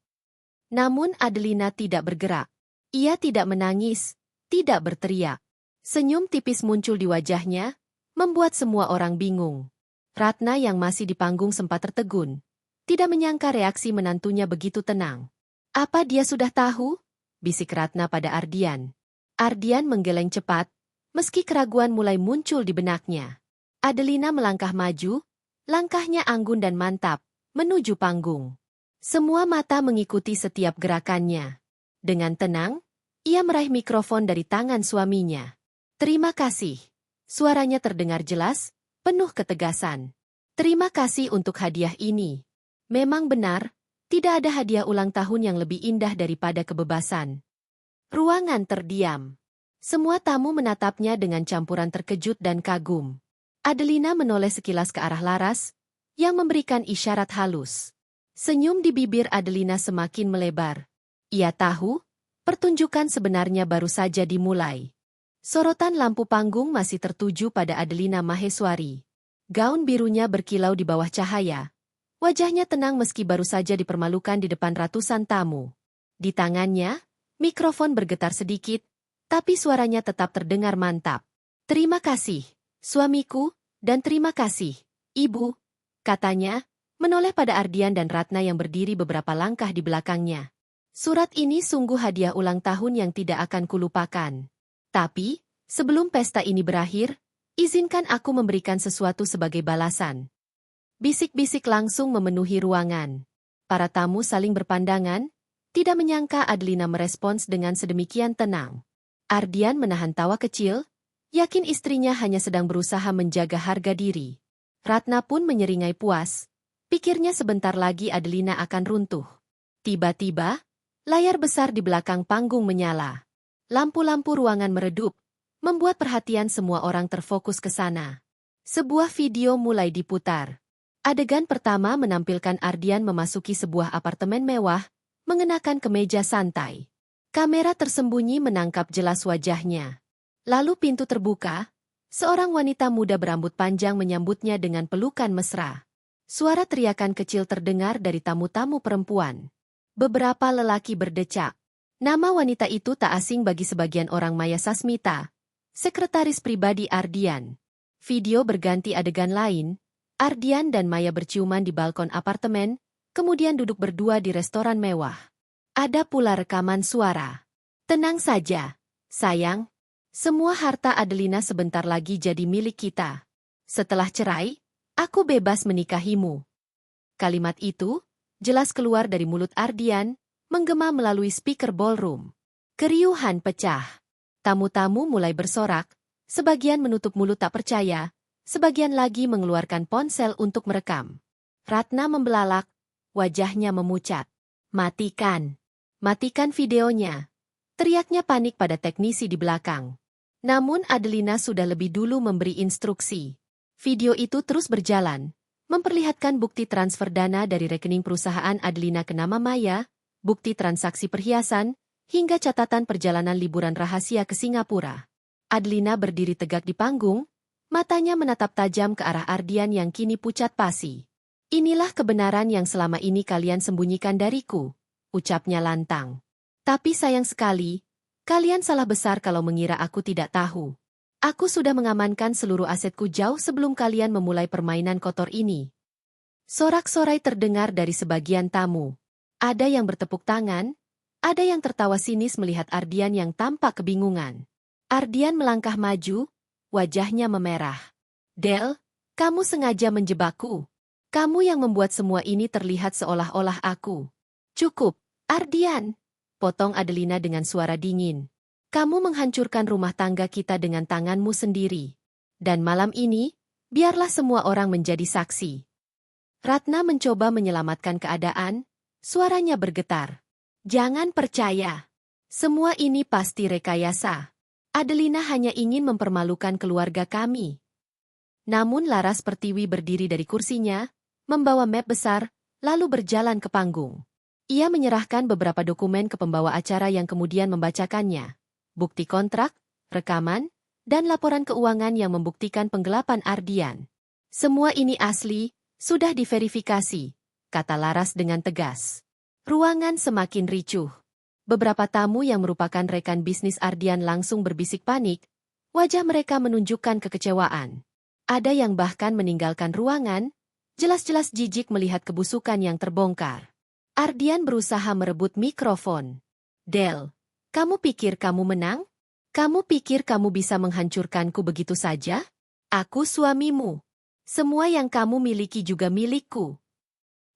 Namun Adelina tidak bergerak. Ia tidak menangis, tidak berteriak. Senyum tipis muncul di wajahnya, membuat semua orang bingung. Ratna yang masih di panggung sempat tertegun. Tidak menyangka reaksi menantunya begitu tenang. "Apa dia sudah tahu?" bisik Ratna pada Ardian. Ardian menggeleng cepat, meski keraguan mulai muncul di benaknya. Adelina melangkah maju, langkahnya anggun dan mantap, menuju panggung. Semua mata mengikuti setiap gerakannya. Dengan tenang, ia meraih mikrofon dari tangan suaminya. "Terima kasih." Suaranya terdengar jelas, penuh ketegasan. "Terima kasih untuk hadiah ini. Memang benar, tidak ada hadiah ulang tahun yang lebih indah daripada kebebasan." Ruangan terdiam. Semua tamu menatapnya dengan campuran terkejut dan kagum. Adelina menoleh sekilas ke arah Laras, yang memberikan isyarat halus. Senyum di bibir Adelina semakin melebar. Ia tahu, pertunjukan sebenarnya baru saja dimulai. Sorotan lampu panggung masih tertuju pada Adelina Maheswari. Gaun birunya berkilau di bawah cahaya. Wajahnya tenang meski baru saja dipermalukan di depan ratusan tamu. Di tangannya, mikrofon bergetar sedikit, tapi suaranya tetap terdengar mantap. "Terima kasih, suamiku, dan terima kasih, Ibu," katanya, menoleh pada Ardian dan Ratna yang berdiri beberapa langkah di belakangnya. "Surat ini sungguh hadiah ulang tahun yang tidak akan kulupakan. Tapi, sebelum pesta ini berakhir, izinkan aku memberikan sesuatu sebagai balasan." Bisik-bisik langsung memenuhi ruangan. Para tamu saling berpandangan, tidak menyangka Adelina merespons dengan sedemikian tenang. Ardian menahan tawa kecil, yakin istrinya hanya sedang berusaha menjaga harga diri. Ratna pun menyeringai puas, pikirnya sebentar lagi Adelina akan runtuh. Tiba-tiba, layar besar di belakang panggung menyala. Lampu-lampu ruangan meredup, membuat perhatian semua orang terfokus ke sana. Sebuah video mulai diputar. Adegan pertama menampilkan Ardian memasuki sebuah apartemen mewah, mengenakan kemeja santai. Kamera tersembunyi menangkap jelas wajahnya. Lalu pintu terbuka, seorang wanita muda berambut panjang menyambutnya dengan pelukan mesra. Suara teriakan kecil terdengar dari tamu-tamu perempuan. Beberapa lelaki berdecak. Nama wanita itu tak asing bagi sebagian orang, Maya Sasmita, sekretaris pribadi Ardian. Video berganti adegan lain, Ardian dan Maya berciuman di balkon apartemen, kemudian duduk berdua di restoran mewah. Ada pula rekaman suara. "Tenang saja, sayang. Semua harta Adelina sebentar lagi jadi milik kita. Setelah cerai, aku bebas menikahimu." Kalimat itu jelas keluar dari mulut Ardian, menggema melalui speaker ballroom. Keriuhan pecah. Tamu-tamu mulai bersorak, sebagian menutup mulut tak percaya, sebagian lagi mengeluarkan ponsel untuk merekam. Ratna membelalak, wajahnya memucat. "Matikan! Matikan videonya!" teriaknya panik pada teknisi di belakang. Namun Adelina sudah lebih dulu memberi instruksi. Video itu terus berjalan, memperlihatkan bukti transfer dana dari rekening perusahaan Adelina ke nama Maya, bukti transaksi perhiasan, hingga catatan perjalanan liburan rahasia ke Singapura. Adelina berdiri tegak di panggung, matanya menatap tajam ke arah Ardian yang kini pucat pasi. "Inilah kebenaran yang selama ini kalian sembunyikan dariku," ucapnya lantang. "Tapi sayang sekali, kalian salah besar kalau mengira aku tidak tahu. Aku sudah mengamankan seluruh asetku jauh sebelum kalian memulai permainan kotor ini." Sorak-sorai terdengar dari sebagian tamu. Ada yang bertepuk tangan, ada yang tertawa sinis melihat Ardian yang tampak kebingungan. Ardian melangkah maju, wajahnya memerah. "Del, kamu sengaja menjebakku. Kamu yang membuat semua ini terlihat seolah-olah aku." "Cukup, Ardian," potong Adelina dengan suara dingin. "Kamu menghancurkan rumah tangga kita dengan tanganmu sendiri. Dan malam ini, Biarlah semua orang menjadi saksi. Ratna mencoba menyelamatkan keadaan, suaranya bergetar. Jangan percaya. Semua ini pasti rekayasa. Adelina hanya ingin mempermalukan keluarga kami. Namun Laras Pertiwi berdiri dari kursinya, membawa map besar, lalu berjalan ke panggung. Ia menyerahkan beberapa dokumen ke pembawa acara yang kemudian membacakannya. Bukti kontrak, rekaman, dan laporan keuangan yang membuktikan penggelapan Ardian. Semua ini asli, sudah diverifikasi, kata Laras dengan tegas. Ruangan semakin ricuh. Beberapa tamu yang merupakan rekan bisnis Ardian langsung berbisik panik, wajah mereka menunjukkan kekecewaan. Ada yang bahkan meninggalkan ruangan, jelas-jelas jijik melihat kebusukan yang terbongkar. Ardian berusaha merebut mikrofon. Del, kamu pikir kamu menang? Kamu pikir kamu bisa menghancurkanku begitu saja? Aku suamimu. Semua yang kamu miliki juga milikku.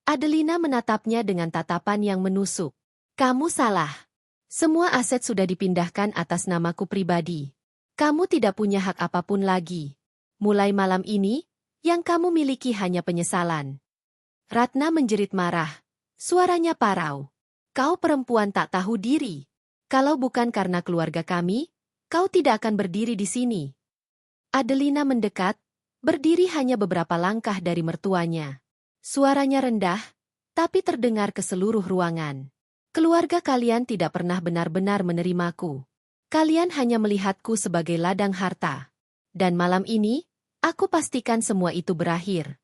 Adelina menatapnya dengan tatapan yang menusuk. Kamu salah. Semua aset sudah dipindahkan atas namaku pribadi. Kamu tidak punya hak apapun lagi. Mulai malam ini, yang kamu miliki hanya penyesalan. Ratna menjerit marah. Suaranya parau. Kau perempuan tak tahu diri. Kalau bukan karena keluarga kami, kau tidak akan berdiri di sini. Adelina mendekat, berdiri hanya beberapa langkah dari mertuanya. Suaranya rendah, tapi terdengar ke seluruh ruangan. Keluarga kalian tidak pernah benar-benar menerimaku. Kalian hanya melihatku sebagai ladang harta. Dan malam ini, aku pastikan semua itu berakhir.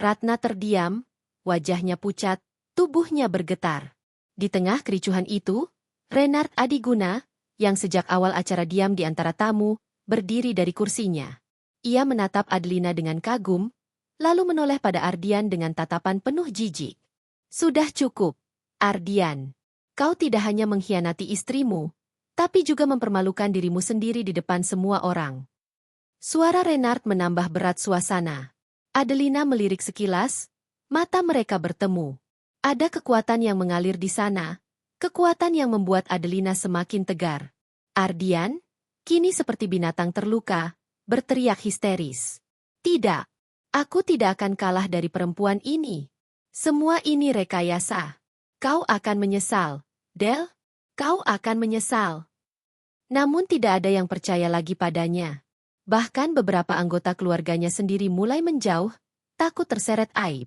Ratna terdiam, wajahnya pucat, tubuhnya bergetar. Di tengah kericuhan itu, Renard Adiguna, yang sejak awal acara diam di antara tamu, berdiri dari kursinya. Ia menatap Adelina dengan kagum, lalu menoleh pada Ardian dengan tatapan penuh jijik. Sudah cukup, Ardian. Kau tidak hanya mengkhianati istrimu, tapi juga mempermalukan dirimu sendiri di depan semua orang. Suara Renard menambah berat suasana. Adelina melirik sekilas, mata mereka bertemu. Ada kekuatan yang mengalir di sana, kekuatan yang membuat Adelina semakin tegar. Ardian, kini seperti binatang terluka, berteriak histeris. Tidak, aku tidak akan kalah dari perempuan ini. Semua ini rekayasa. Kau akan menyesal, Del. Kau akan menyesal. Namun tidak ada yang percaya lagi padanya. Bahkan beberapa anggota keluarganya sendiri mulai menjauh, takut terseret aib.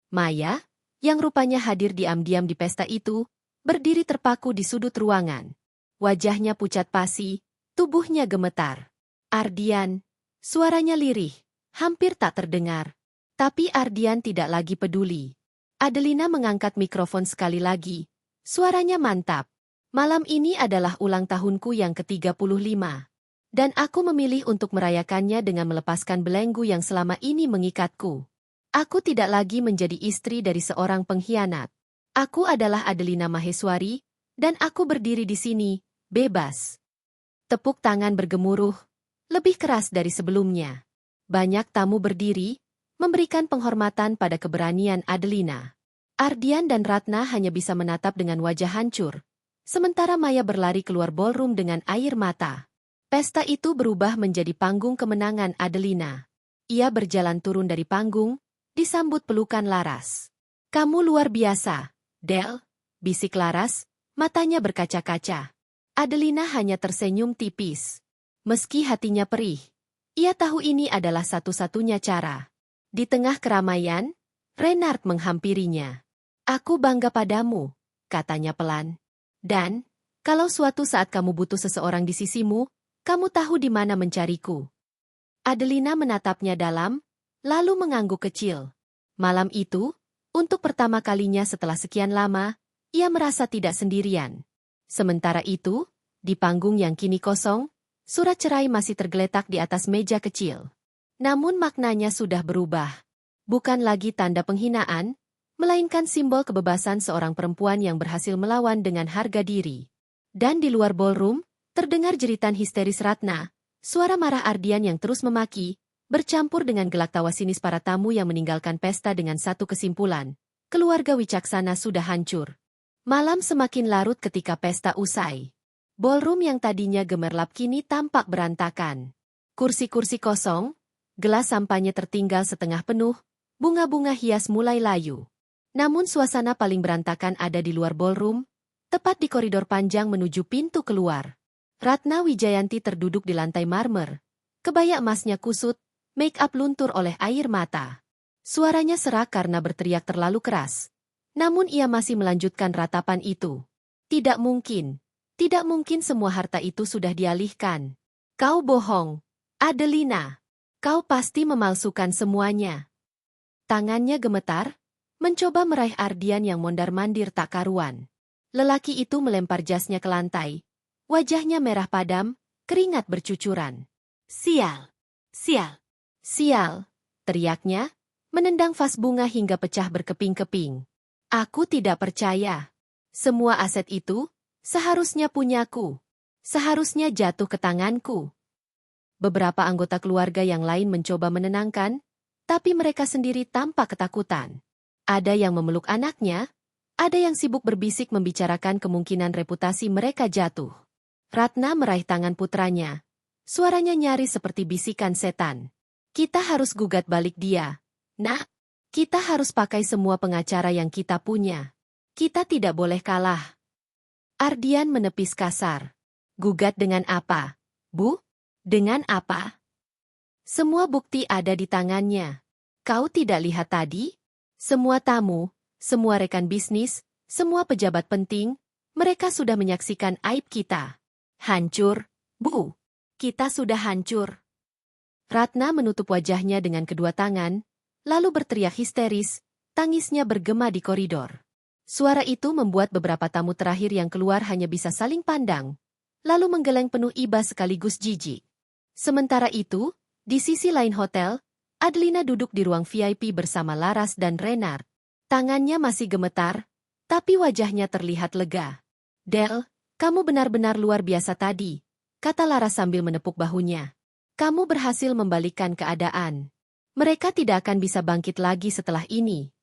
Maya, yang rupanya hadir diam-diam di pesta itu, berdiri terpaku di sudut ruangan. Wajahnya pucat pasi, tubuhnya gemetar. Ardian, suaranya lirih, hampir tak terdengar. Tapi Ardian tidak lagi peduli. Adelina mengangkat mikrofon sekali lagi. Suaranya mantap. Malam ini adalah ulang tahunku yang ke-35. Dan aku memilih untuk merayakannya dengan melepaskan belenggu yang selama ini mengikatku. Aku tidak lagi menjadi istri dari seorang pengkhianat. Aku adalah Adelina Maheswari, dan aku berdiri di sini, bebas. Tepuk tangan bergemuruh, lebih keras dari sebelumnya. Banyak tamu berdiri, memberikan penghormatan pada keberanian Adelina. Ardian dan Ratna hanya bisa menatap dengan wajah hancur, sementara Maya berlari keluar ballroom dengan air mata. Pesta itu berubah menjadi panggung kemenangan Adelina. Ia berjalan turun dari panggung, disambut pelukan Laras. Kamu luar biasa, Del, bisik Laras, matanya berkaca-kaca. Adelina hanya tersenyum tipis. Meski hatinya perih, ia tahu ini adalah satu-satunya cara. Di tengah keramaian, Renard menghampirinya. Aku bangga padamu, katanya pelan. Dan, kalau suatu saat kamu butuh seseorang di sisimu, kamu tahu di mana mencariku. Adelina menatapnya dalam, lalu mengangguk kecil. Malam itu, untuk pertama kalinya setelah sekian lama, ia merasa tidak sendirian. Sementara itu, di panggung yang kini kosong, surat cerai masih tergeletak di atas meja kecil. Namun maknanya sudah berubah. Bukan lagi tanda penghinaan, melainkan simbol kebebasan seorang perempuan yang berhasil melawan dengan harga diri. Dan di luar ballroom, terdengar jeritan histeris Ratna, suara marah Ardian yang terus memaki, bercampur dengan gelak tawa sinis para tamu yang meninggalkan pesta dengan satu kesimpulan. Keluarga Wicaksana sudah hancur. Malam semakin larut ketika pesta usai. Ballroom yang tadinya gemerlap kini tampak berantakan. Kursi-kursi kosong, Gelas sampahnya tertinggal setengah penuh, bunga-bunga hias mulai layu. Namun suasana paling berantakan ada di luar ballroom, tepat di koridor panjang menuju pintu keluar. Ratna Wijayanti terduduk di lantai marmer. Kebaya emasnya kusut, make-up luntur oleh air mata. Suaranya serak karena berteriak terlalu keras. Namun ia masih melanjutkan ratapan itu. Tidak mungkin semua harta itu sudah dialihkan. Kau bohong, Adelina. Kau pasti memalsukan semuanya. Tangannya gemetar, mencoba meraih Ardian yang mondar-mandir tak karuan. Lelaki itu melempar jasnya ke lantai. Wajahnya merah padam, keringat bercucuran. Sial! Sial! Sial! Teriaknya, menendang vas bunga hingga pecah berkeping-keping. Aku tidak percaya. Semua aset itu seharusnya punyaku. Seharusnya jatuh ke tanganku. Beberapa anggota keluarga yang lain mencoba menenangkan, tapi mereka sendiri tampak ketakutan. Ada yang memeluk anaknya, ada yang sibuk berbisik membicarakan kemungkinan reputasi mereka jatuh. Ratna meraih tangan putranya. Suaranya nyaris seperti bisikan setan. Kita harus gugat balik dia. Nak, kita harus pakai semua pengacara yang kita punya. Kita tidak boleh kalah. Ardian menepis kasar. Gugat dengan apa? Bu? Dengan apa? Semua bukti ada di tangannya. Kau tidak lihat tadi? Semua tamu, semua rekan bisnis, semua pejabat penting, mereka sudah menyaksikan aib kita. Hancur, Bu. Kita sudah hancur. Ratna menutup wajahnya dengan kedua tangan, lalu berteriak histeris, tangisnya bergema di koridor. Suara itu membuat beberapa tamu terakhir yang keluar hanya bisa saling pandang, lalu menggeleng penuh iba sekaligus jijik. Sementara itu, di sisi lain hotel, Adelina duduk di ruang VIP bersama Laras dan Renard. Tangannya masih gemetar, tapi wajahnya terlihat lega. Del, kamu benar-benar luar biasa tadi, kata Laras sambil menepuk bahunya. Kamu berhasil membalikkan keadaan. Mereka tidak akan bisa bangkit lagi setelah ini.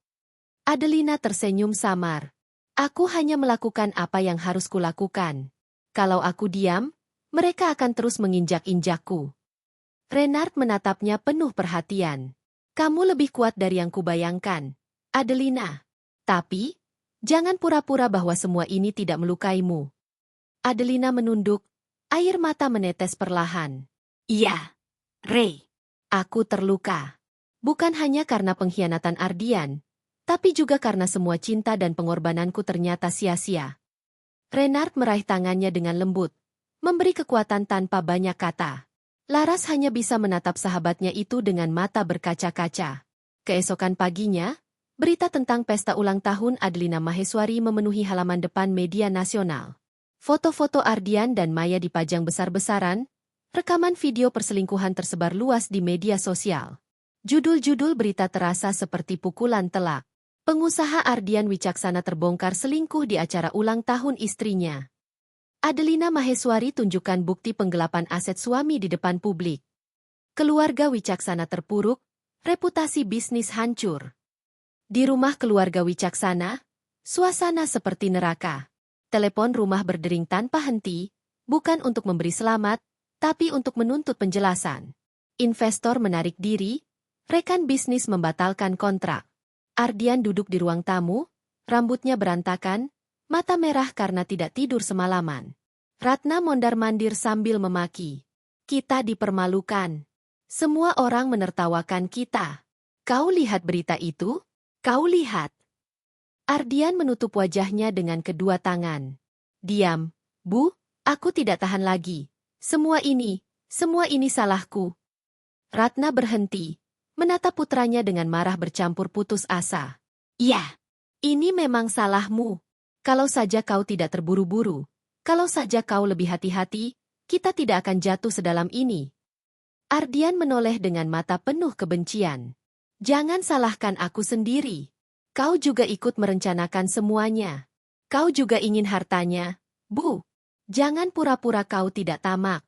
Adelina tersenyum samar. Aku hanya melakukan apa yang harus kulakukan. Kalau aku diam, mereka akan terus menginjak-injakku. Renard menatapnya penuh perhatian. Kamu lebih kuat dari yang kubayangkan, Adelina. Tapi, jangan pura-pura bahwa semua ini tidak melukaimu. Adelina menunduk, air mata menetes perlahan. Iya, Ray. Aku terluka. Bukan hanya karena pengkhianatan Ardian, tapi juga karena semua cinta dan pengorbananku ternyata sia-sia. Renard meraih tangannya dengan lembut, memberi kekuatan tanpa banyak kata. Laras hanya bisa menatap sahabatnya itu dengan mata berkaca-kaca. Keesokan paginya, berita tentang pesta ulang tahun Adelina Maheswari memenuhi halaman depan media nasional. Foto-foto Ardian dan Maya dipajang besar-besaran, rekaman video perselingkuhan tersebar luas di media sosial. Judul-judul berita terasa seperti pukulan telak. Pengusaha Ardian Wicaksana terbongkar selingkuh di acara ulang tahun istrinya. Adelina Maheswari tunjukkan bukti penggelapan aset suami di depan publik. Keluarga Wicaksana terpuruk, reputasi bisnis hancur. Di rumah keluarga Wicaksana, suasana seperti neraka. Telepon rumah berdering tanpa henti, bukan untuk memberi selamat, tapi untuk menuntut penjelasan. Investor menarik diri, rekan bisnis membatalkan kontrak. Ardian duduk di ruang tamu, rambutnya berantakan, mata merah karena tidak tidur semalaman. Ratna mondar-mandir sambil memaki. Kita dipermalukan. Semua orang menertawakan kita. Kau lihat berita itu? Kau lihat. Ardian menutup wajahnya dengan kedua tangan. Diam, Bu, aku tidak tahan lagi. Semua ini salahku. Ratna berhenti, menatap putranya dengan marah bercampur putus asa. Ya, ini memang salahmu. Kalau saja kau tidak terburu-buru, kalau saja kau lebih hati-hati, kita tidak akan jatuh sedalam ini. Ardian menoleh dengan mata penuh kebencian. Jangan salahkan aku sendiri. Kau juga ikut merencanakan semuanya. Kau juga ingin hartanya, Bu. Jangan pura-pura kau tidak tamak.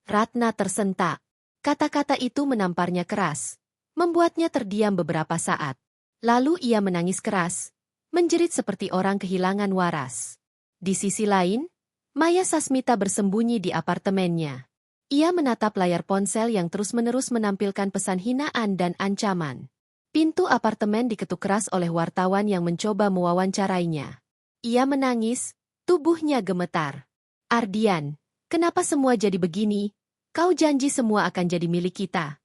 Ratna tersentak. Kata-kata itu menamparnya keras, membuatnya terdiam beberapa saat. Lalu ia menangis keras, menjerit seperti orang kehilangan waras. Di sisi lain, Maya Sasmita bersembunyi di apartemennya. Ia menatap layar ponsel yang terus-menerus menampilkan pesan hinaan dan ancaman. Pintu apartemen diketuk keras oleh wartawan yang mencoba mewawancarainya. Ia menangis, tubuhnya gemetar. Ardian, kenapa semua jadi begini? Kau janji semua akan jadi milik kita.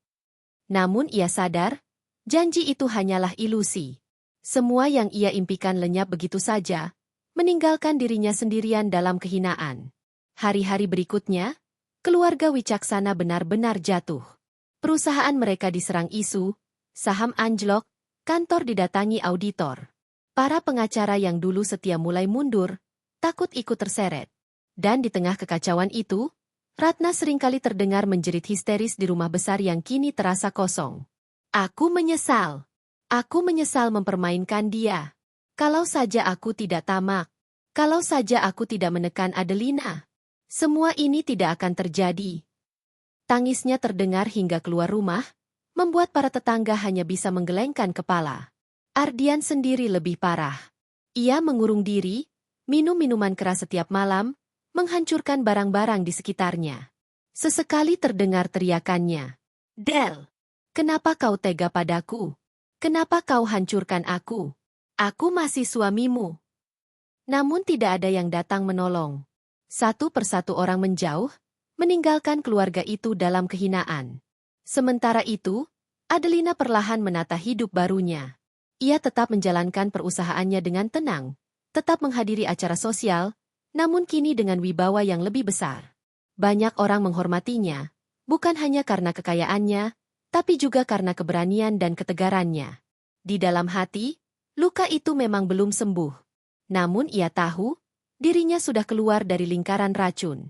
Namun ia sadar, janji itu hanyalah ilusi. Semua yang ia impikan lenyap begitu saja, meninggalkan dirinya sendirian dalam kehinaan. Hari-hari berikutnya, keluarga Wicaksana benar-benar jatuh. Perusahaan mereka diserang isu, saham anjlok, kantor didatangi auditor. Para pengacara yang dulu setia mulai mundur, takut ikut terseret. Dan di tengah kekacauan itu, Ratna seringkali terdengar menjerit histeris di rumah besar yang kini terasa kosong. Aku menyesal. Aku menyesal mempermainkan dia. Kalau saja aku tidak tamak. Kalau saja aku tidak menekan Adelina. Semua ini tidak akan terjadi. Tangisnya terdengar hingga keluar rumah, membuat para tetangga hanya bisa menggelengkan kepala. Ardian sendiri lebih parah. Ia mengurung diri, minum minuman keras setiap malam, menghancurkan barang-barang di sekitarnya. Sesekali terdengar teriakannya. Del, kenapa kau tega padaku? Kenapa kau hancurkan aku? Aku masih suamimu. Namun tidak ada yang datang menolong. Satu persatu orang menjauh, meninggalkan keluarga itu dalam kehinaan. Sementara itu, Adelina perlahan menata hidup barunya. Ia tetap menjalankan perusahaannya dengan tenang, tetap menghadiri acara sosial, namun kini dengan wibawa yang lebih besar. Banyak orang menghormatinya, bukan hanya karena kekayaannya, tapi juga karena keberanian dan ketegarannya. Di dalam hati, luka itu memang belum sembuh. Namun ia tahu, dirinya sudah keluar dari lingkaran racun.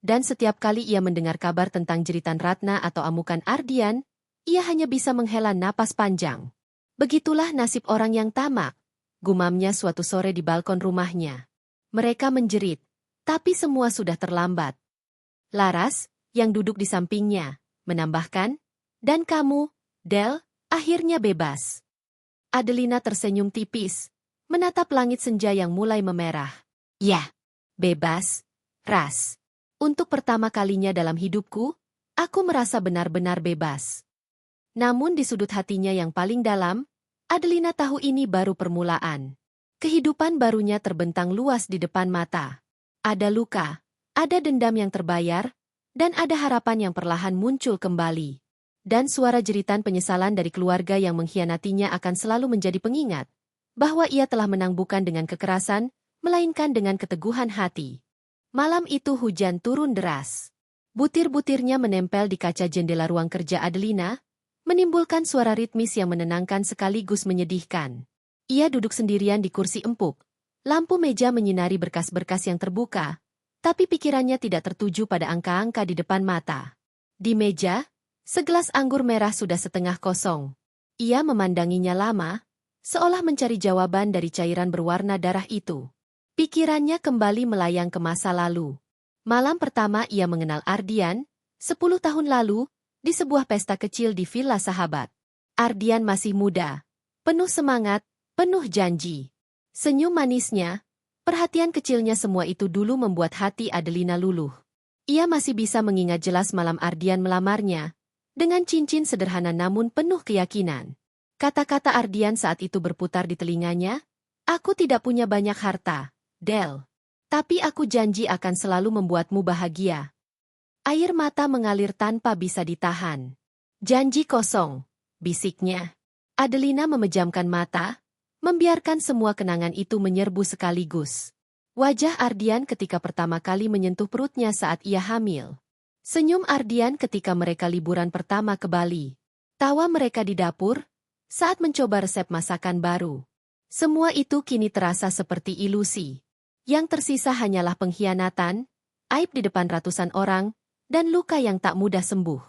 Dan setiap kali ia mendengar kabar tentang jeritan Ratna atau amukan Ardian, ia hanya bisa menghela napas panjang. Begitulah nasib orang yang tamak, gumamnya suatu sore di balkon rumahnya. Mereka menjerit, tapi semua sudah terlambat. Laras, yang duduk di sampingnya, menambahkan, dan kamu, Del, akhirnya bebas. Adelina tersenyum tipis, menatap langit senja yang mulai memerah. Ya, bebas, Ras. Untuk pertama kalinya dalam hidupku, aku merasa benar-benar bebas. Namun di sudut hatinya yang paling dalam, Adelina tahu ini baru permulaan. Kehidupan barunya terbentang luas di depan mata. Ada luka, ada dendam yang terbayar, dan ada harapan yang perlahan muncul kembali. Dan suara jeritan penyesalan dari keluarga yang mengkhianatinya akan selalu menjadi pengingat, bahwa ia telah menang bukan dengan kekerasan, melainkan dengan keteguhan hati. Malam itu hujan turun deras. Butir-butirnya menempel di kaca jendela ruang kerja Adelina, menimbulkan suara ritmis yang menenangkan sekaligus menyedihkan. Ia duduk sendirian di kursi empuk. Lampu meja menyinari berkas-berkas yang terbuka, tapi pikirannya tidak tertuju pada angka-angka di depan mata. Di meja, segelas anggur merah sudah setengah kosong. Ia memandanginya lama, seolah mencari jawaban dari cairan berwarna darah itu. Pikirannya kembali melayang ke masa lalu. Malam pertama ia mengenal Ardian, 10 tahun lalu, di sebuah pesta kecil di Villa Sahabat. Ardian masih muda, penuh semangat, penuh janji. Senyum manisnya, perhatian kecilnya semua itu dulu membuat hati Adelina luluh. Ia masih bisa mengingat jelas malam Ardian melamarnya, dengan cincin sederhana namun penuh keyakinan. Kata-kata Ardian saat itu berputar di telinganya, aku tidak punya banyak harta, Del. Tapi aku janji akan selalu membuatmu bahagia. Air mata mengalir tanpa bisa ditahan. Janji kosong, bisiknya. Adelina memejamkan mata, membiarkan semua kenangan itu menyerbu sekaligus. Wajah Ardian ketika pertama kali menyentuh perutnya saat ia hamil. Senyum Ardian ketika mereka liburan pertama ke Bali. Tawa mereka di dapur, saat mencoba resep masakan baru. Semua itu kini terasa seperti ilusi. Yang tersisa hanyalah pengkhianatan, aib di depan ratusan orang, dan luka yang tak mudah sembuh.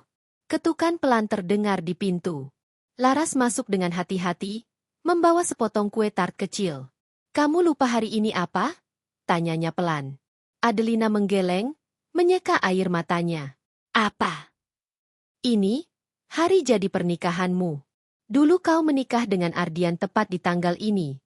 Ketukan pelan terdengar di pintu. Laras masuk dengan hati-hati, membawa sepotong kue tart kecil. Kamu lupa hari ini apa? Tanyanya pelan. Adelina menggeleng, menyeka air matanya. Apa? Ini, hari jadi pernikahanmu. Dulu kau menikah dengan Ardian tepat di tanggal ini.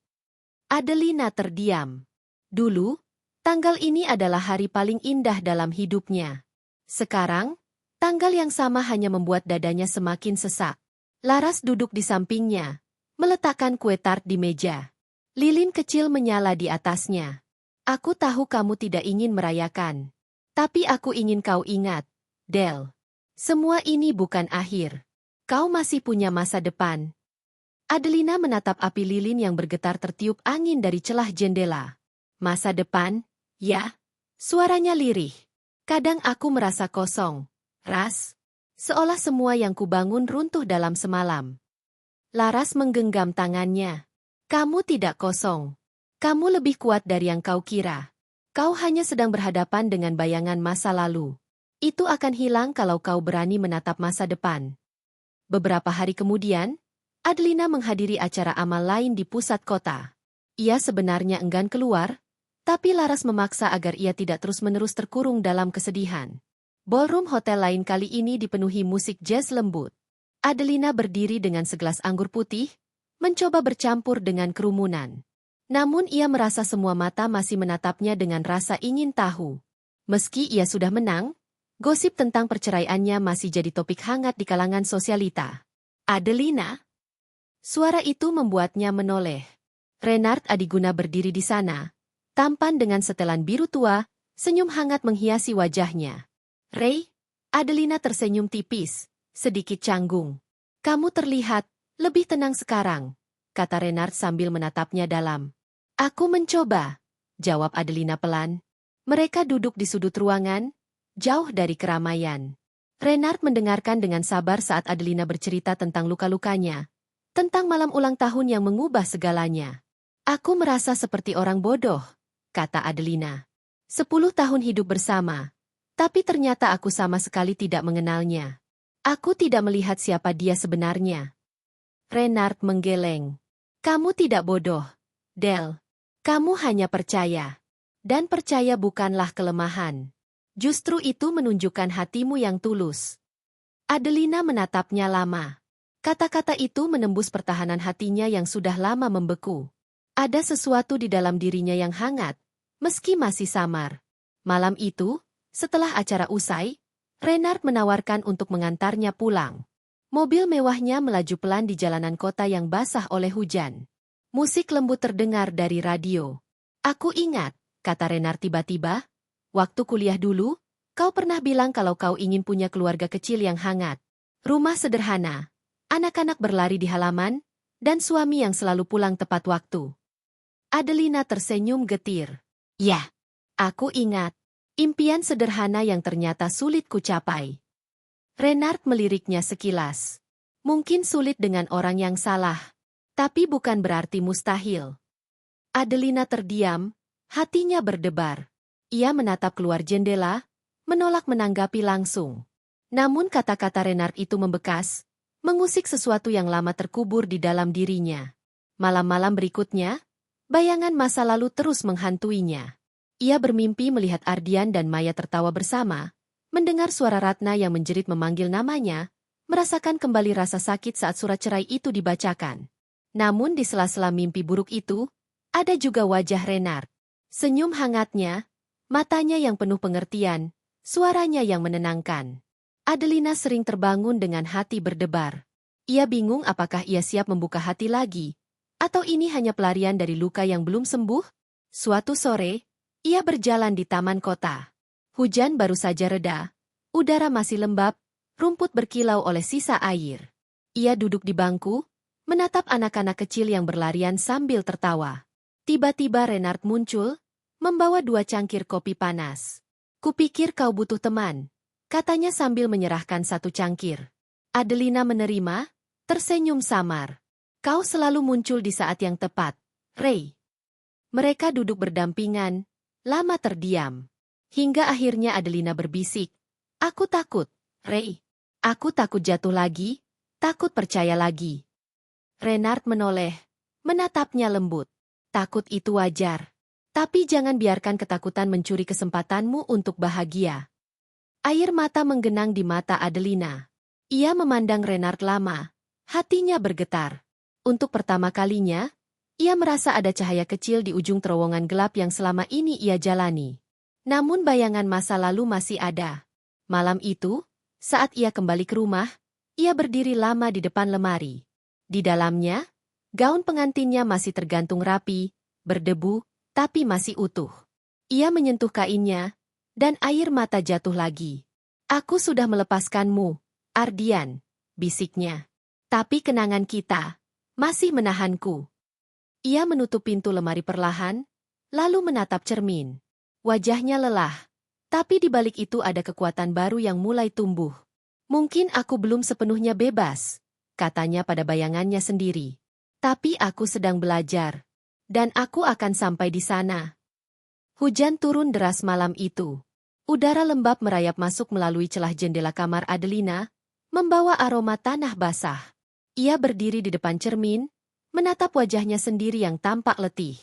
Adelina terdiam. Dulu, tanggal ini adalah hari paling indah dalam hidupnya. Sekarang, Tanggal yang sama hanya membuat dadanya semakin sesak. Laras duduk di sampingnya, meletakkan kue tart di meja. Lilin kecil menyala di atasnya. Aku tahu kamu tidak ingin merayakan. Tapi aku ingin kau ingat, Del. Semua ini bukan akhir. Kau masih punya masa depan. Adelina menatap api lilin yang bergetar tertiup angin dari celah jendela. Masa depan? Ya. Suaranya lirih. Kadang aku merasa kosong. Ras. Seolah semua yang kubangun runtuh dalam semalam. Laras menggenggam tangannya. Kamu tidak kosong. Kamu lebih kuat dari yang kau kira. Kau hanya sedang berhadapan dengan bayangan masa lalu. Itu akan hilang kalau kau berani menatap masa depan. Beberapa hari kemudian, Adelina menghadiri acara amal lain di pusat kota. Ia sebenarnya enggan keluar, tapi Laras memaksa agar ia tidak terus-menerus terkurung dalam kesedihan. Ballroom hotel lain kali ini dipenuhi musik jazz lembut. Adelina berdiri dengan segelas anggur putih, mencoba bercampur dengan kerumunan. Namun ia merasa semua mata masih menatapnya dengan rasa ingin tahu. Meski ia sudah menang, gosip tentang perceraiannya masih jadi topik hangat di kalangan sosialita. Adelina? Suara itu membuatnya menoleh. Renard Adiguna berdiri di sana, tampan dengan setelan biru tua, senyum hangat menghiasi wajahnya. Ray, Adelina tersenyum tipis, sedikit canggung. Kamu terlihat lebih tenang sekarang, kata Renard sambil menatapnya dalam. Aku mencoba, jawab Adelina pelan. Mereka duduk di sudut ruangan, jauh dari keramaian. Renard mendengarkan dengan sabar saat Adelina bercerita tentang luka-lukanya, tentang malam ulang tahun yang mengubah segalanya. Aku merasa seperti orang bodoh, kata Adelina. 10 tahun hidup bersama. Tapi ternyata aku sama sekali tidak mengenalnya. Aku tidak melihat siapa dia sebenarnya. Renard menggeleng. Kamu tidak bodoh, Del. Kamu hanya percaya. Dan percaya bukanlah kelemahan. Justru itu menunjukkan hatimu yang tulus. Adelina menatapnya lama. Kata-kata itu menembus pertahanan hatinya yang sudah lama membeku. Ada sesuatu di dalam dirinya yang hangat, meski masih samar. Malam itu, setelah acara usai, Renard menawarkan untuk mengantarnya pulang. Mobil mewahnya melaju pelan di jalanan kota yang basah oleh hujan. Musik lembut terdengar dari radio. Aku ingat, kata Renard tiba-tiba, waktu kuliah dulu, kau pernah bilang kalau kau ingin punya keluarga kecil yang hangat. Rumah sederhana, anak-anak berlari di halaman, dan suami yang selalu pulang tepat waktu. Adelina tersenyum getir. Ya, aku ingat. Impian sederhana yang ternyata sulit kucapai. Renard meliriknya sekilas. Mungkin sulit dengan orang yang salah, tapi bukan berarti mustahil. Adelina terdiam, hatinya berdebar. Ia menatap keluar jendela, menolak menanggapi langsung. Namun kata-kata Renard itu membekas, mengusik sesuatu yang lama terkubur di dalam dirinya. Malam-malam berikutnya, bayangan masa lalu terus menghantuinya. Ia bermimpi melihat Ardian dan Maya tertawa bersama, mendengar suara Ratna yang menjerit memanggil namanya, merasakan kembali rasa sakit saat surat cerai itu dibacakan. Namun di sela-sela mimpi buruk itu, ada juga wajah Renard. Senyum hangatnya, matanya yang penuh pengertian, suaranya yang menenangkan. Adelina sering terbangun dengan hati berdebar. Ia bingung apakah ia siap membuka hati lagi, atau ini hanya pelarian dari luka yang belum sembuh. Suatu sore, ia berjalan di taman kota. Hujan baru saja reda, udara masih lembab, rumput berkilau oleh sisa air. Ia duduk di bangku, menatap anak-anak kecil yang berlarian sambil tertawa. Tiba-tiba Renard muncul, membawa 2 cangkir kopi panas. Kupikir kau butuh teman, katanya sambil menyerahkan 1 cangkir. Adelina menerima, tersenyum samar. Kau selalu muncul di saat yang tepat, Ray. Mereka duduk berdampingan, lama terdiam. Hingga akhirnya Adelina berbisik. Aku takut, Ray. Aku takut jatuh lagi, takut percaya lagi. Renard menoleh, menatapnya lembut. Takut itu wajar. Tapi jangan biarkan ketakutan mencuri kesempatanmu untuk bahagia. Air mata menggenang di mata Adelina. Ia memandang Renard lama, hatinya bergetar. Untuk pertama kalinya, ia merasa ada cahaya kecil di ujung terowongan gelap yang selama ini ia jalani. Namun bayangan masa lalu masih ada. Malam itu, Saat ia kembali ke rumah, ia berdiri lama di depan lemari. Di dalamnya, gaun pengantinnya masih tergantung rapi, berdebu, tapi masih utuh. Ia menyentuh kainnya, dan air mata jatuh lagi. Aku sudah melepaskanmu, Ardian, bisiknya. Tapi kenangan kita masih menahanku. Ia menutup pintu lemari perlahan, lalu menatap cermin. Wajahnya lelah, tapi di balik itu ada kekuatan baru yang mulai tumbuh. Mungkin aku belum sepenuhnya bebas, katanya pada bayangannya sendiri. Tapi aku sedang belajar, dan aku akan sampai di sana. Hujan turun deras malam itu. Udara lembab merayap masuk melalui celah jendela kamar Adelina, membawa aroma tanah basah. Ia berdiri di depan cermin, menatap wajahnya sendiri yang tampak letih.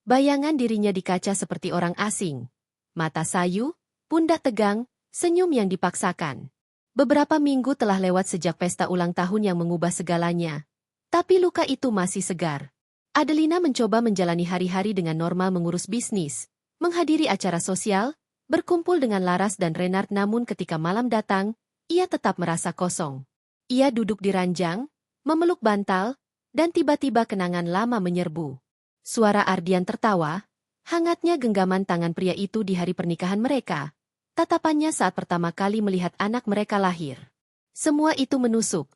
Bayangan dirinya di kaca seperti orang asing. Mata sayu, pundak tegang, senyum yang dipaksakan. Beberapa minggu telah lewat sejak pesta ulang tahun yang mengubah segalanya. Tapi luka itu masih segar. Adelina mencoba menjalani hari-hari dengan normal, mengurus bisnis, menghadiri acara sosial, berkumpul dengan Laras dan Renard, namun ketika malam datang, ia tetap merasa kosong. Ia duduk di ranjang, memeluk bantal, dan tiba-tiba kenangan lama menyerbu. Suara Ardian tertawa, hangatnya genggaman tangan pria itu di hari pernikahan mereka, tatapannya saat pertama kali melihat anak mereka lahir. Semua itu menusuk,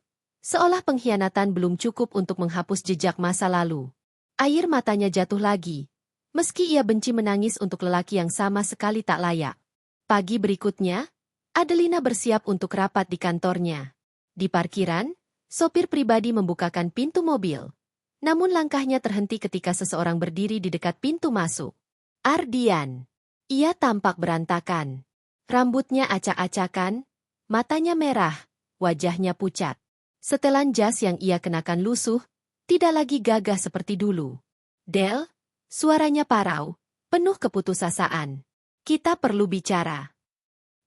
seolah pengkhianatan belum cukup untuk menghapus jejak masa lalu. Air matanya jatuh lagi, meski ia benci menangis untuk lelaki yang sama sekali tak layak. Pagi berikutnya, Adelina bersiap untuk rapat di kantornya. Di parkiran, sopir pribadi membukakan pintu mobil. Namun langkahnya terhenti ketika seseorang berdiri di dekat pintu masuk. Ardian. Ia tampak berantakan. Rambutnya acak-acakan, matanya merah, wajahnya pucat. Setelan jas yang ia kenakan lusuh, tidak lagi gagah seperti dulu. Del, suaranya parau, penuh keputusasaan. Kita perlu bicara.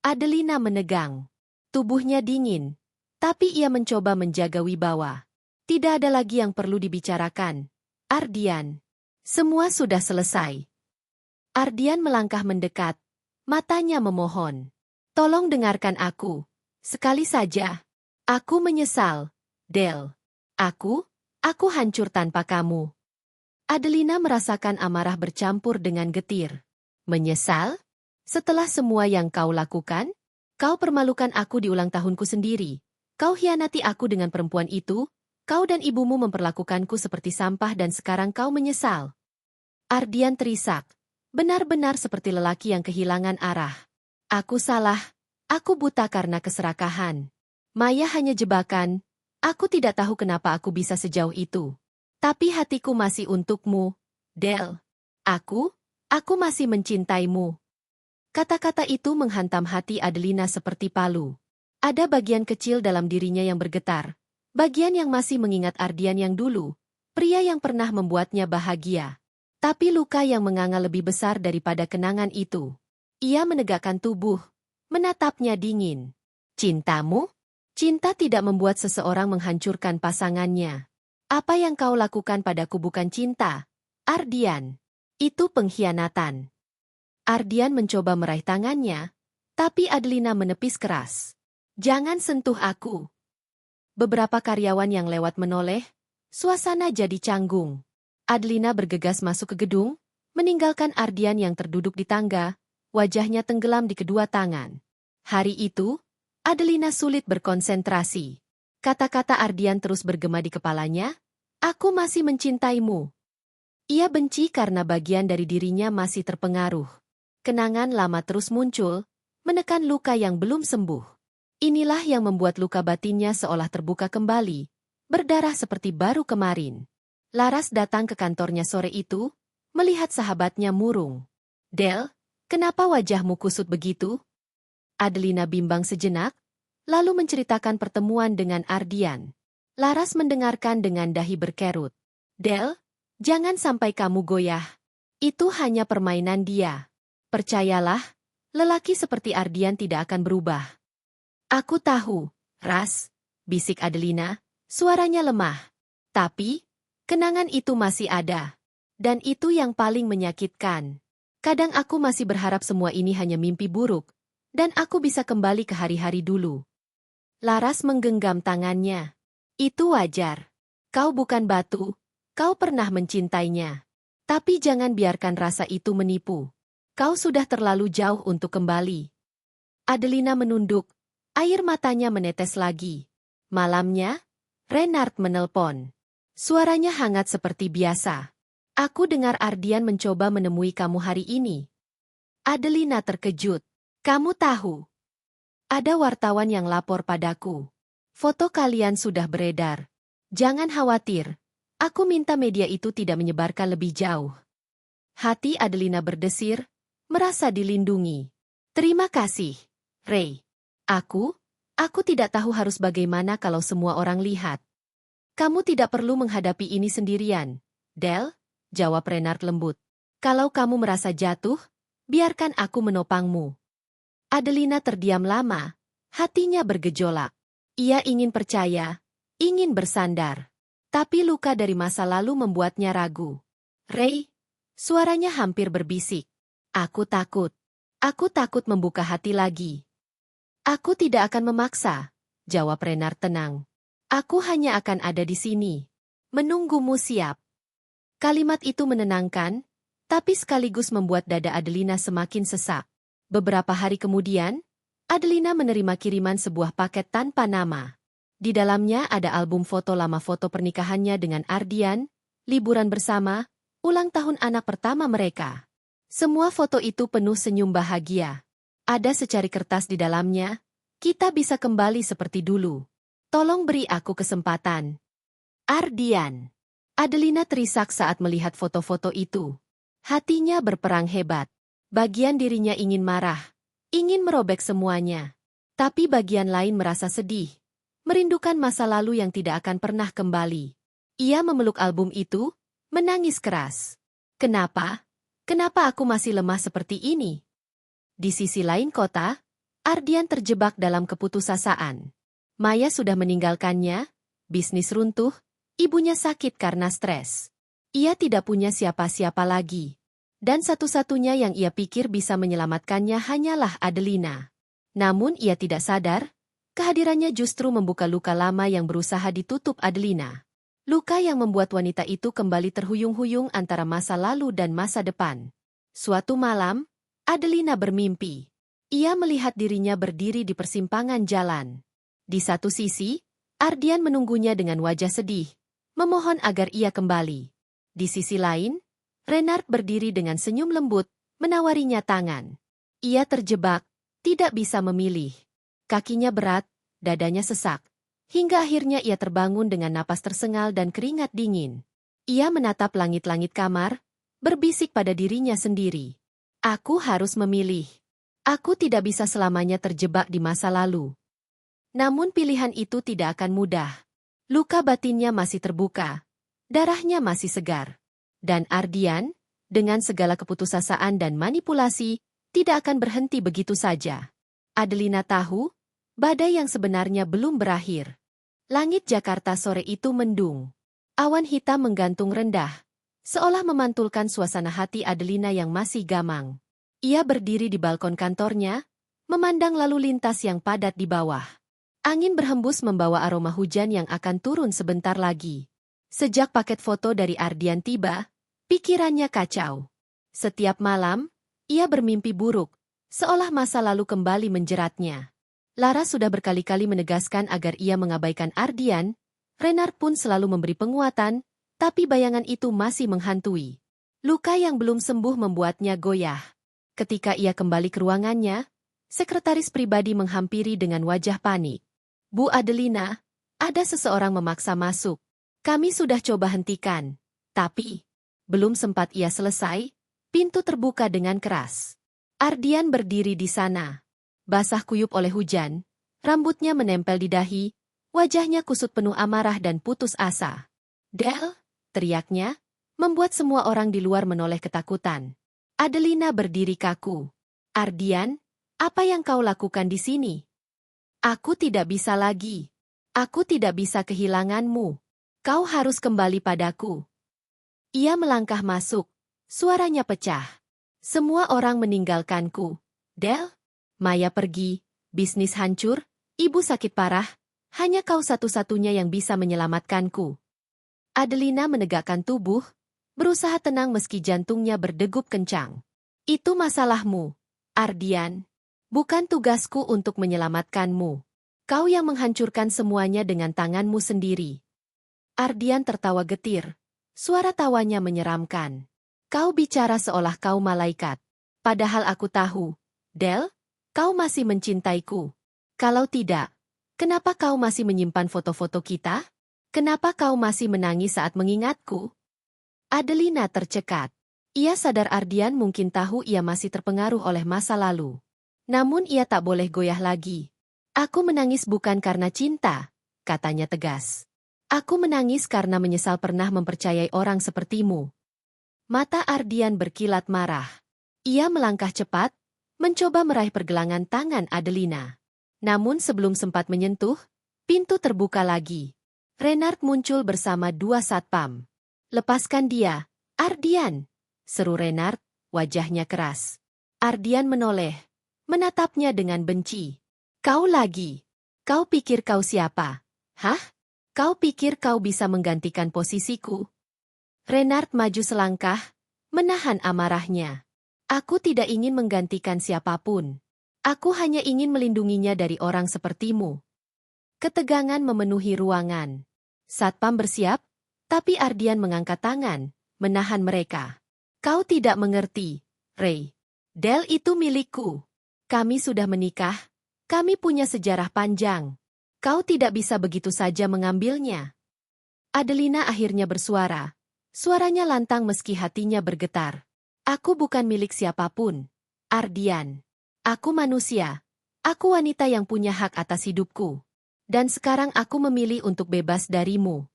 Adelina menegang. Tubuhnya dingin. Tapi ia mencoba menjaga wibawa. Tidak ada lagi yang perlu dibicarakan. Ardian. Semua sudah selesai. Ardian melangkah mendekat. Matanya memohon. Tolong dengarkan aku. Sekali saja. Aku menyesal. Del. Aku hancur tanpa kamu. Adelina merasakan amarah bercampur dengan getir. Menyesal? Setelah semua yang kau lakukan? Kau permalukan aku di ulang tahunku sendiri. Kau hianati aku dengan perempuan itu, kau dan ibumu memperlakukanku seperti sampah dan sekarang kau menyesal. Ardian terisak, benar-benar seperti lelaki yang kehilangan arah. Aku salah, aku buta karena keserakahan. Maya hanya jebakan, aku tidak tahu kenapa aku bisa sejauh itu. Tapi hatiku masih untukmu, Del. Aku masih mencintaimu. Kata-kata itu menghantam hati Adelina seperti palu. Ada bagian kecil dalam dirinya yang bergetar. Bagian yang masih mengingat Ardian yang dulu. Pria yang pernah membuatnya bahagia. Tapi luka yang menganga lebih besar daripada kenangan itu. Ia menegakkan tubuh. Menatapnya dingin. Cintamu? Cinta tidak membuat seseorang menghancurkan pasangannya. Apa yang kau lakukan padaku bukan cinta. Ardian. Itu pengkhianatan. Ardian mencoba meraih tangannya. Tapi Adelina menepis keras. Jangan sentuh aku. Beberapa karyawan yang lewat menoleh, suasana jadi canggung. Adelina bergegas masuk ke gedung, meninggalkan Ardian yang terduduk di tangga, wajahnya tenggelam di kedua tangan. Hari itu, Adelina sulit berkonsentrasi. Kata-kata Ardian terus bergema di kepalanya, aku masih mencintaimu. Ia benci karena bagian dari dirinya masih terpengaruh. Kenangan lama terus muncul, menekan luka yang belum sembuh. Inilah yang membuat luka batinnya seolah terbuka kembali, berdarah seperti baru kemarin. Laras datang ke kantornya sore itu, melihat sahabatnya murung. Del, kenapa wajahmu kusut begitu? Adelina bimbang sejenak, lalu menceritakan pertemuan dengan Ardian. Laras mendengarkan dengan dahi berkerut. Del, jangan sampai kamu goyah. Itu hanya permainan dia. Percayalah, lelaki seperti Ardian tidak akan berubah. Aku tahu, Ras, bisik Adelina, suaranya lemah. Tapi, kenangan itu masih ada. Dan itu yang paling menyakitkan. Kadang aku masih berharap semua ini hanya mimpi buruk, dan aku bisa kembali ke hari-hari dulu. Laras menggenggam tangannya. Itu wajar. Kau bukan batu, kau pernah mencintainya. Tapi jangan biarkan rasa itu menipu. Kau sudah terlalu jauh untuk kembali. Adelina menunduk, air matanya menetes lagi. Malamnya, Renard menelpon. Suaranya hangat seperti biasa. Aku dengar Ardian mencoba menemui kamu hari ini. Adelina terkejut. Kamu tahu? Ada wartawan yang lapor padaku. Foto kalian sudah beredar. Jangan khawatir. Aku minta media itu tidak menyebarkan lebih jauh. Hati Adelina berdesir, merasa dilindungi. Terima kasih, Ray. Aku tidak tahu harus bagaimana kalau semua orang lihat. Kamu tidak perlu menghadapi ini sendirian, Del, jawab Renard lembut. Kalau kamu merasa jatuh, biarkan aku menopangmu. Adelina terdiam lama, hatinya bergejolak. Ia ingin percaya, ingin bersandar. Tapi luka dari masa lalu membuatnya ragu. Ray, suaranya hampir berbisik. Aku takut. Aku takut membuka hati lagi. Aku tidak akan memaksa, jawab Renard tenang. Aku hanya akan ada di sini. Menunggumu siap. Kalimat itu menenangkan, tapi sekaligus membuat dada Adelina semakin sesak. Beberapa hari kemudian, Adelina menerima kiriman sebuah paket tanpa nama. Di dalamnya ada album foto lama foto pernikahannya dengan Ardian, liburan bersama, ulang tahun anak pertama mereka. Semua foto itu penuh senyum bahagia. Ada secari kertas di dalamnya, kita bisa kembali seperti dulu. Tolong beri aku kesempatan. Ardian. Adelina terisak saat melihat foto-foto itu. Hatinya berperang hebat. Bagian dirinya ingin marah, ingin merobek semuanya. Tapi bagian lain merasa sedih, merindukan masa lalu yang tidak akan pernah kembali. Ia memeluk album itu, menangis keras. Kenapa? Kenapa aku masih lemah seperti ini? Di sisi lain kota, Ardian terjebak dalam keputusasaan. Maya sudah meninggalkannya, bisnis runtuh, ibunya sakit karena stres. Ia tidak punya siapa-siapa lagi. Dan satu-satunya yang ia pikir bisa menyelamatkannya hanyalah Adelina. Namun ia tidak sadar, kehadirannya justru membuka luka lama yang berusaha ditutup Adelina. Luka yang membuat wanita itu kembali terhuyung-huyung antara masa lalu dan masa depan. Suatu malam, Adelina bermimpi. Ia melihat dirinya berdiri di persimpangan jalan. Di satu sisi, Ardian menunggunya dengan wajah sedih, memohon agar ia kembali. Di sisi lain, Renard berdiri dengan senyum lembut, menawarinya tangan. Ia terjebak, tidak bisa memilih. Kakinya berat, dadanya sesak. Hingga akhirnya ia terbangun dengan napas tersengal dan keringat dingin. Ia menatap langit-langit kamar, berbisik pada dirinya sendiri. Aku harus memilih. Aku tidak bisa selamanya terjebak di masa lalu. Namun pilihan itu tidak akan mudah. Luka batinnya masih terbuka. Darahnya masih segar. Dan Ardian, dengan segala keputusasaan dan manipulasi, tidak akan berhenti begitu saja. Adelina tahu, badai yang sebenarnya belum berakhir. Langit Jakarta sore itu mendung. Awan hitam menggantung rendah, seolah memantulkan suasana hati Adelina yang masih gamang. Ia berdiri di balkon kantornya, memandang lalu lintas yang padat di bawah. Angin berhembus membawa aroma hujan yang akan turun sebentar lagi. Sejak paket foto dari Ardian tiba, pikirannya kacau. Setiap malam, ia bermimpi buruk, seolah masa lalu kembali menjeratnya. Lara sudah berkali-kali menegaskan agar ia mengabaikan Ardian, Renard pun selalu memberi penguatan, tapi bayangan itu masih menghantui. Luka yang belum sembuh membuatnya goyah. Ketika ia kembali ke ruangannya, sekretaris pribadi menghampiri dengan wajah panik. Bu Adelina, ada seseorang memaksa masuk. Kami sudah coba hentikan, tapi belum sempat ia selesai, pintu terbuka dengan keras. Ardian berdiri di sana, basah kuyup oleh hujan, rambutnya menempel di dahi, wajahnya kusut penuh amarah dan putus asa. Del, teriaknya, membuat semua orang di luar menoleh ketakutan. Adelina berdiri kaku. Ardian, apa yang kau lakukan di sini? Aku tidak bisa lagi. Aku tidak bisa kehilanganmu. Kau harus kembali padaku. Ia melangkah masuk. Suaranya pecah. Semua orang meninggalkanku. Del, Maya pergi, bisnis hancur, Ibu sakit parah, hanya kau satu-satunya yang bisa menyelamatkanku. Adelina menegakkan tubuh, berusaha tenang meski jantungnya berdegup kencang. Itu masalahmu, Ardian. Bukan tugasku untuk menyelamatkanmu. Kau yang menghancurkan semuanya dengan tanganmu sendiri. Ardian tertawa getir. Suara tawanya menyeramkan. Kau bicara seolah kau malaikat. Padahal aku tahu, Del, kau masih mencintaiku. Kalau tidak, kenapa kau masih menyimpan foto-foto kita? Kenapa kau masih menangis saat mengingatku? Adelina tercekat. Ia sadar Ardian mungkin tahu ia masih terpengaruh oleh masa lalu. Namun ia tak boleh goyah lagi. Aku menangis bukan karena cinta, katanya tegas. Aku menangis karena menyesal pernah mempercayai orang sepertimu. Mata Ardian berkilat marah. Ia melangkah cepat, mencoba meraih pergelangan tangan Adelina. Namun sebelum sempat menyentuh, pintu terbuka lagi. Renard muncul bersama 2 satpam. Lepaskan dia, Ardian, seru Renard, wajahnya keras. Ardian menoleh, menatapnya dengan benci. Kau lagi. Kau pikir kau siapa? Hah? Kau pikir kau bisa menggantikan posisiku? Renard maju selangkah, menahan amarahnya. Aku tidak ingin menggantikan siapapun. Aku hanya ingin melindunginya dari orang sepertimu. Ketegangan memenuhi ruangan. Satpam bersiap, tapi Ardian mengangkat tangan, menahan mereka. Kau tidak mengerti, Ray. Del itu milikku. Kami sudah menikah. Kami punya sejarah panjang. Kau tidak bisa begitu saja mengambilnya. Adelina akhirnya bersuara. Suaranya lantang meski hatinya bergetar. Aku bukan milik siapapun. Ardian. Aku manusia. Aku wanita yang punya hak atas hidupku. Dan sekarang aku memilih untuk bebas darimu.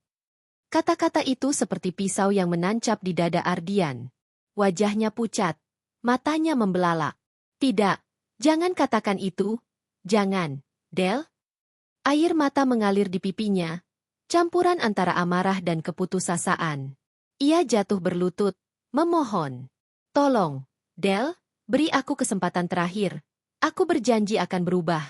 Kata-kata itu seperti pisau yang menancap di dada Ardian. Wajahnya pucat. Matanya membelalak. Tidak. Jangan katakan itu. Jangan, Del. Air mata mengalir di pipinya, campuran antara amarah dan keputusasaan. Ia jatuh berlutut, memohon. Tolong, Del, beri aku kesempatan terakhir. Aku berjanji akan berubah.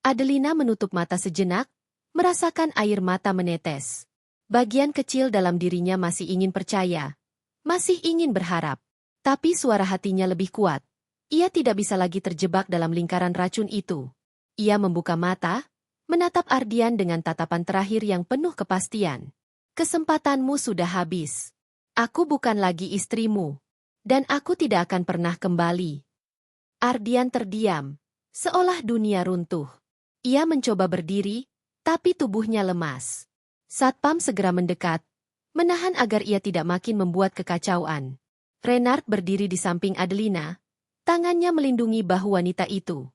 Adelina menutup mata sejenak, merasakan air mata menetes. Bagian kecil dalam dirinya masih ingin percaya, masih ingin berharap. Tapi suara hatinya lebih kuat. Ia tidak bisa lagi terjebak dalam lingkaran racun itu. Ia membuka mata, menatap Ardian dengan tatapan terakhir yang penuh kepastian. Kesempatanmu sudah habis. Aku bukan lagi istrimu. Dan aku tidak akan pernah kembali. Ardian terdiam, seolah dunia runtuh. Ia mencoba berdiri, tapi tubuhnya lemas. Satpam segera mendekat, menahan agar ia tidak makin membuat kekacauan. Renard berdiri di samping Adelina, tangannya melindungi bahu wanita itu.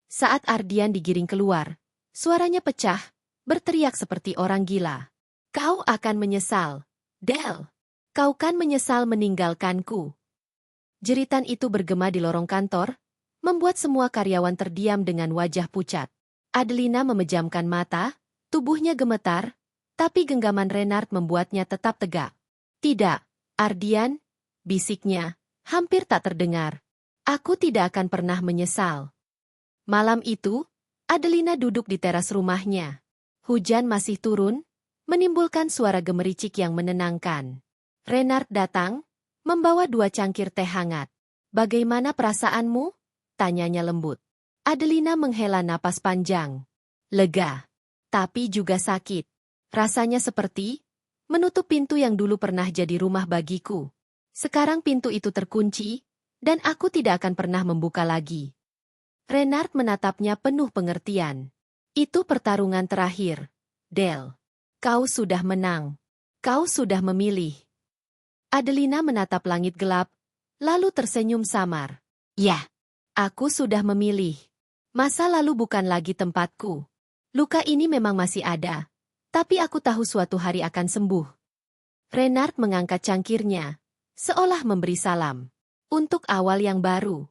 Saat Ardian digiring keluar, suaranya pecah, berteriak seperti orang gila. Kau akan menyesal, Del. Kau kan menyesal meninggalkanku. Jeritan itu bergema di lorong kantor, membuat semua karyawan terdiam dengan wajah pucat. Adelina memejamkan mata, tubuhnya gemetar, tapi genggaman Renard membuatnya tetap tegak. Tidak, Ardian, bisiknya, hampir tak terdengar. Aku tidak akan pernah menyesal. Malam itu, Adelina duduk di teras rumahnya. Hujan masih turun, menimbulkan suara gemericik yang menenangkan. Renard datang, membawa 2 cangkir teh hangat. Bagaimana perasaanmu? Tanyanya lembut. Adelina menghela napas panjang. Lega, tapi juga sakit. Rasanya seperti menutup pintu yang dulu pernah jadi rumah bagiku. Sekarang pintu itu terkunci, dan aku tidak akan pernah membuka lagi. Renard menatapnya penuh pengertian. Itu pertarungan terakhir, Del. Kau sudah menang. Kau sudah memilih. Adelina menatap langit gelap, lalu tersenyum samar. Ya, aku sudah memilih. Masa lalu bukan lagi tempatku. Luka ini memang masih ada, tapi aku tahu suatu hari akan sembuh. Renard mengangkat cangkirnya, seolah memberi salam. Untuk awal yang baru.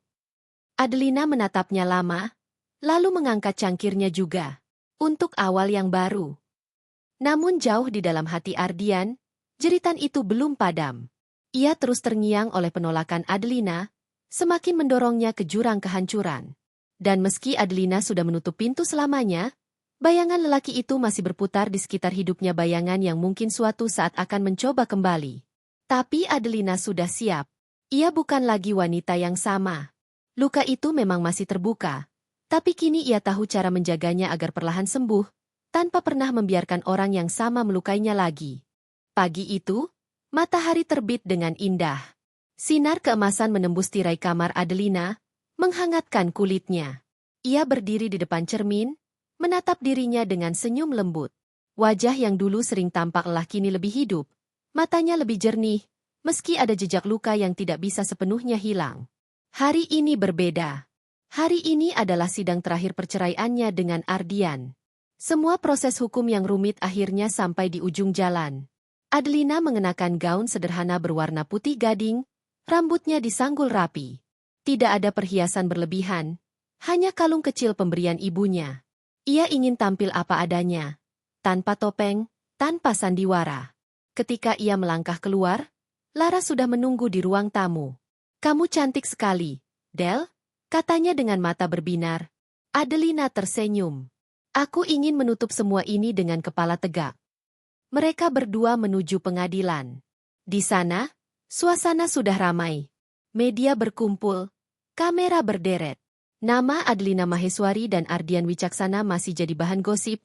Adelina menatapnya lama, lalu mengangkat cangkirnya juga. Untuk awal yang baru. Namun jauh di dalam hati Ardian, jeritan itu belum padam. Ia terus terngiang oleh penolakan Adelina, semakin mendorongnya ke jurang kehancuran. Dan meski Adelina sudah menutup pintu selamanya, Bayangan lelaki itu masih berputar di sekitar hidupnya, bayangan yang mungkin suatu saat akan mencoba kembali. Tapi Adelina sudah siap. Ia bukan lagi wanita yang sama. Luka itu memang masih terbuka. Tapi kini ia tahu cara menjaganya agar perlahan sembuh, tanpa pernah membiarkan orang yang sama melukainya lagi. Pagi itu, matahari terbit dengan indah. Sinar keemasan menembus tirai kamar Adelina, menghangatkan kulitnya. Ia berdiri di depan cermin, menatap dirinya dengan senyum lembut. Wajah yang dulu sering tampak lelah kini lebih hidup. Matanya lebih jernih, meski ada jejak luka yang tidak bisa sepenuhnya hilang. Hari ini berbeda. Hari ini adalah sidang terakhir perceraiannya dengan Ardian. Semua proses hukum yang rumit akhirnya sampai di ujung jalan. Adelina mengenakan gaun sederhana berwarna putih gading, rambutnya disanggul rapi. Tidak ada perhiasan berlebihan, hanya kalung kecil pemberian ibunya. Ia ingin tampil apa adanya, tanpa topeng, tanpa sandiwara. Ketika ia melangkah keluar, Lara sudah menunggu di ruang tamu. "Kamu cantik sekali, Del," katanya dengan mata berbinar. Adelina tersenyum. "Aku ingin menutup semua ini dengan kepala tegak." Mereka berdua menuju pengadilan. Di sana, suasana sudah ramai. Media berkumpul, kamera berderet. Nama Adelina Maheswari dan Ardian Wicaksana masih jadi bahan gosip,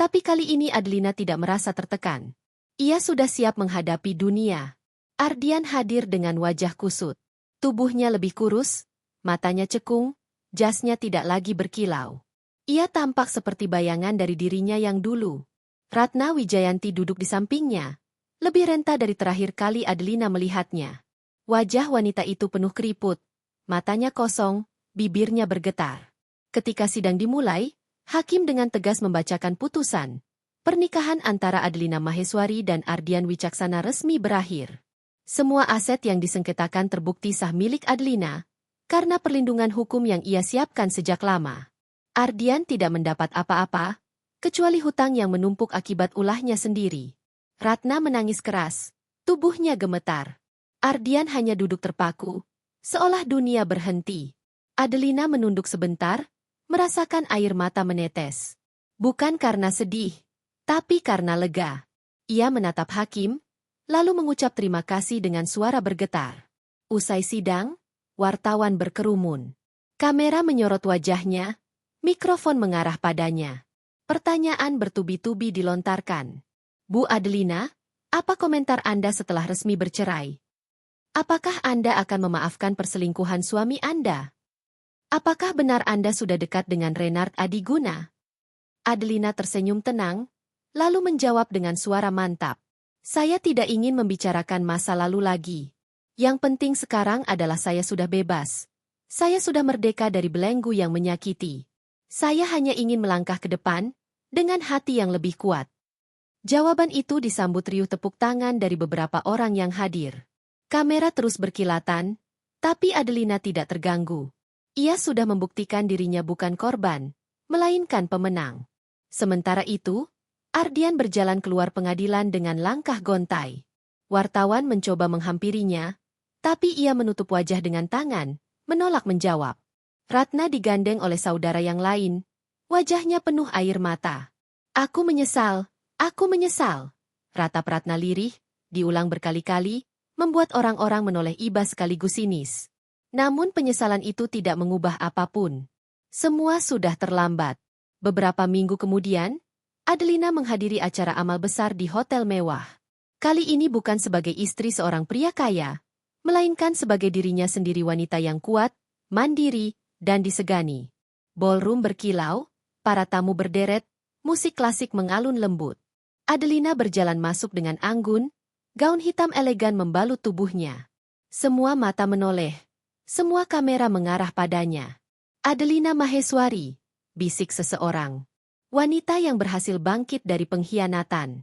tapi kali ini Adelina tidak merasa tertekan. Ia sudah siap menghadapi dunia. Ardian hadir dengan wajah kusut. Tubuhnya lebih kurus, matanya cekung, jasnya tidak lagi berkilau. Ia tampak seperti bayangan dari dirinya yang dulu. Ratna Wijayanti duduk di sampingnya. Lebih renta dari terakhir kali Adelina melihatnya. Wajah wanita itu penuh keriput, matanya kosong, bibirnya bergetar. Ketika sidang dimulai, hakim dengan tegas membacakan putusan. Pernikahan antara Adelina Maheswari dan Ardian Wicaksana resmi berakhir. Semua aset yang disengketakan terbukti sah milik Adelina, karena perlindungan hukum yang ia siapkan sejak lama. Ardian tidak mendapat apa-apa, kecuali hutang yang menumpuk akibat ulahnya sendiri. Ratna menangis keras, tubuhnya gemetar. Ardian hanya duduk terpaku, seolah dunia berhenti. Adelina menunduk sebentar, merasakan air mata menetes. Bukan karena sedih, tapi karena lega. Ia menatap hakim, lalu mengucap terima kasih dengan suara bergetar. Usai sidang, wartawan berkerumun. Kamera menyorot wajahnya, mikrofon mengarah padanya. Pertanyaan bertubi-tubi dilontarkan. "Bu Adelina, apa komentar Anda setelah resmi bercerai? Apakah Anda akan memaafkan perselingkuhan suami Anda? Apakah benar Anda sudah dekat dengan Renard Adiguna?" Adelina tersenyum tenang, lalu menjawab dengan suara mantap. "Saya tidak ingin membicarakan masa lalu lagi. Yang penting sekarang adalah saya sudah bebas. Saya sudah merdeka dari belenggu yang menyakiti. Saya hanya ingin melangkah ke depan, dengan hati yang lebih kuat." Jawaban itu disambut riuh tepuk tangan dari beberapa orang yang hadir. Kamera terus berkilatan, tapi Adelina tidak terganggu. Ia sudah membuktikan dirinya bukan korban, melainkan pemenang. Sementara itu, Ardian berjalan keluar pengadilan dengan langkah gontai. Wartawan mencoba menghampirinya, tapi ia menutup wajah dengan tangan, menolak menjawab. Ratna digandeng oleh saudara yang lain, wajahnya penuh air mata. "Aku menyesal, ratap Ratna lirih, diulang berkali-kali, membuat orang-orang menoleh iba sekaligus sinis. Namun penyesalan itu tidak mengubah apapun. Semua sudah terlambat. Beberapa minggu kemudian, Adelina menghadiri acara amal besar di hotel mewah. Kali ini bukan sebagai istri seorang pria kaya, melainkan sebagai dirinya sendiri, wanita yang kuat, mandiri, dan disegani. Ballroom berkilau, para tamu berderet, musik klasik mengalun lembut. Adelina berjalan masuk dengan anggun, gaun hitam elegan membalut tubuhnya. Semua mata menoleh. Semua kamera mengarah padanya. "Adelina Maheswari," bisik seseorang. Wanita yang berhasil bangkit dari pengkhianatan.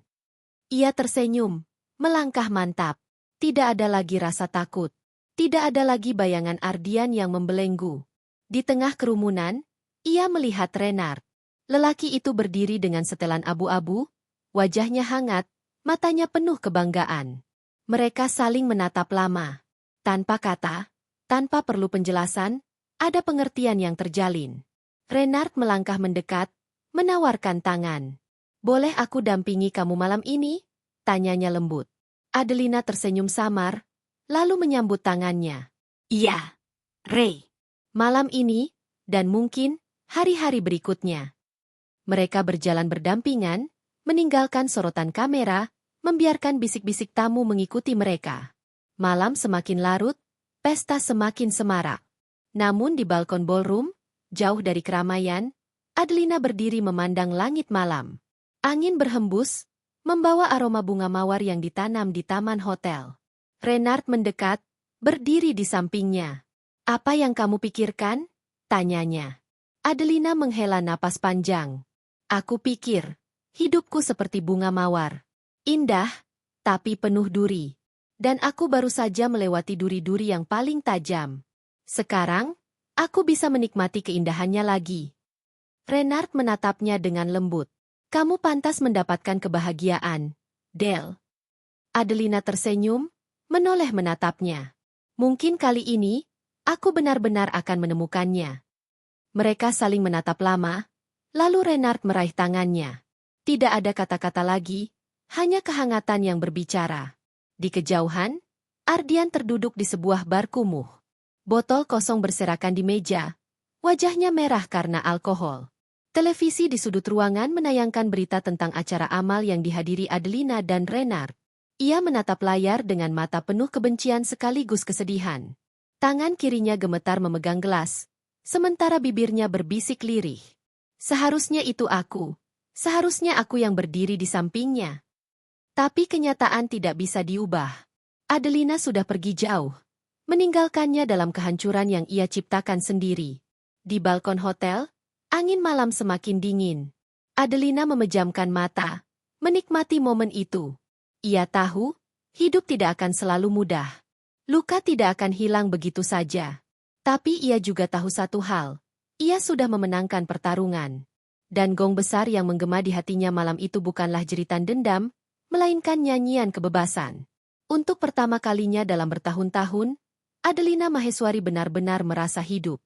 Ia tersenyum, melangkah mantap. Tidak ada lagi rasa takut. Tidak ada lagi bayangan Ardian yang membelenggu. Di tengah kerumunan, ia melihat Renard. Lelaki itu berdiri dengan setelan abu-abu, wajahnya hangat, matanya penuh kebanggaan. Mereka saling menatap lama. Tanpa kata, tanpa perlu penjelasan, ada pengertian yang terjalin. Renard melangkah mendekat, menawarkan tangan. "Boleh aku dampingi kamu malam ini?" tanyanya lembut. Adelina tersenyum samar, lalu menyambut tangannya. "Iya, Ray. Malam ini, dan mungkin hari-hari berikutnya." Mereka berjalan berdampingan, meninggalkan sorotan kamera, membiarkan bisik-bisik tamu mengikuti mereka. Malam semakin larut, pesta semakin semarak. Namun di balkon ballroom, jauh dari keramaian, Adelina berdiri memandang langit malam. Angin berhembus, membawa aroma bunga mawar yang ditanam di taman hotel. Renard mendekat, berdiri di sampingnya. "Apa yang kamu pikirkan?" tanyanya. Adelina menghela napas panjang. "Aku pikir, hidupku seperti bunga mawar. Indah, tapi penuh duri. Dan aku baru saja melewati duri-duri yang paling tajam. Sekarang, aku bisa menikmati keindahannya lagi." Renard menatapnya dengan lembut. "Kamu pantas mendapatkan kebahagiaan, Del." Adelina tersenyum, menoleh menatapnya. "Mungkin kali ini, aku benar-benar akan menemukannya." Mereka saling menatap lama, lalu Renard meraih tangannya. Tidak ada kata-kata lagi, hanya kehangatan yang berbicara. Di kejauhan, Ardian terduduk di sebuah bar kumuh. Botol kosong berserakan di meja, wajahnya merah karena alkohol. Televisi di sudut ruangan menayangkan berita tentang acara amal yang dihadiri Adelina dan Renard. Ia menatap layar dengan mata penuh kebencian sekaligus kesedihan. Tangan kirinya gemetar memegang gelas, sementara bibirnya berbisik lirih. "Seharusnya itu aku. Seharusnya aku yang berdiri di sampingnya." Tapi kenyataan tidak bisa diubah. Adelina sudah pergi jauh, meninggalkannya dalam kehancuran yang ia ciptakan sendiri. Di balkon hotel, angin malam semakin dingin. Adelina memejamkan mata, menikmati momen itu. Ia tahu, hidup tidak akan selalu mudah. Luka tidak akan hilang begitu saja. Tapi ia juga tahu satu hal. Ia sudah memenangkan pertarungan. Dan gong besar yang menggema di hatinya malam itu bukanlah jeritan dendam, melainkan nyanyian kebebasan. Untuk pertama kalinya dalam bertahun-tahun, Adelina Maheswari benar-benar merasa hidup.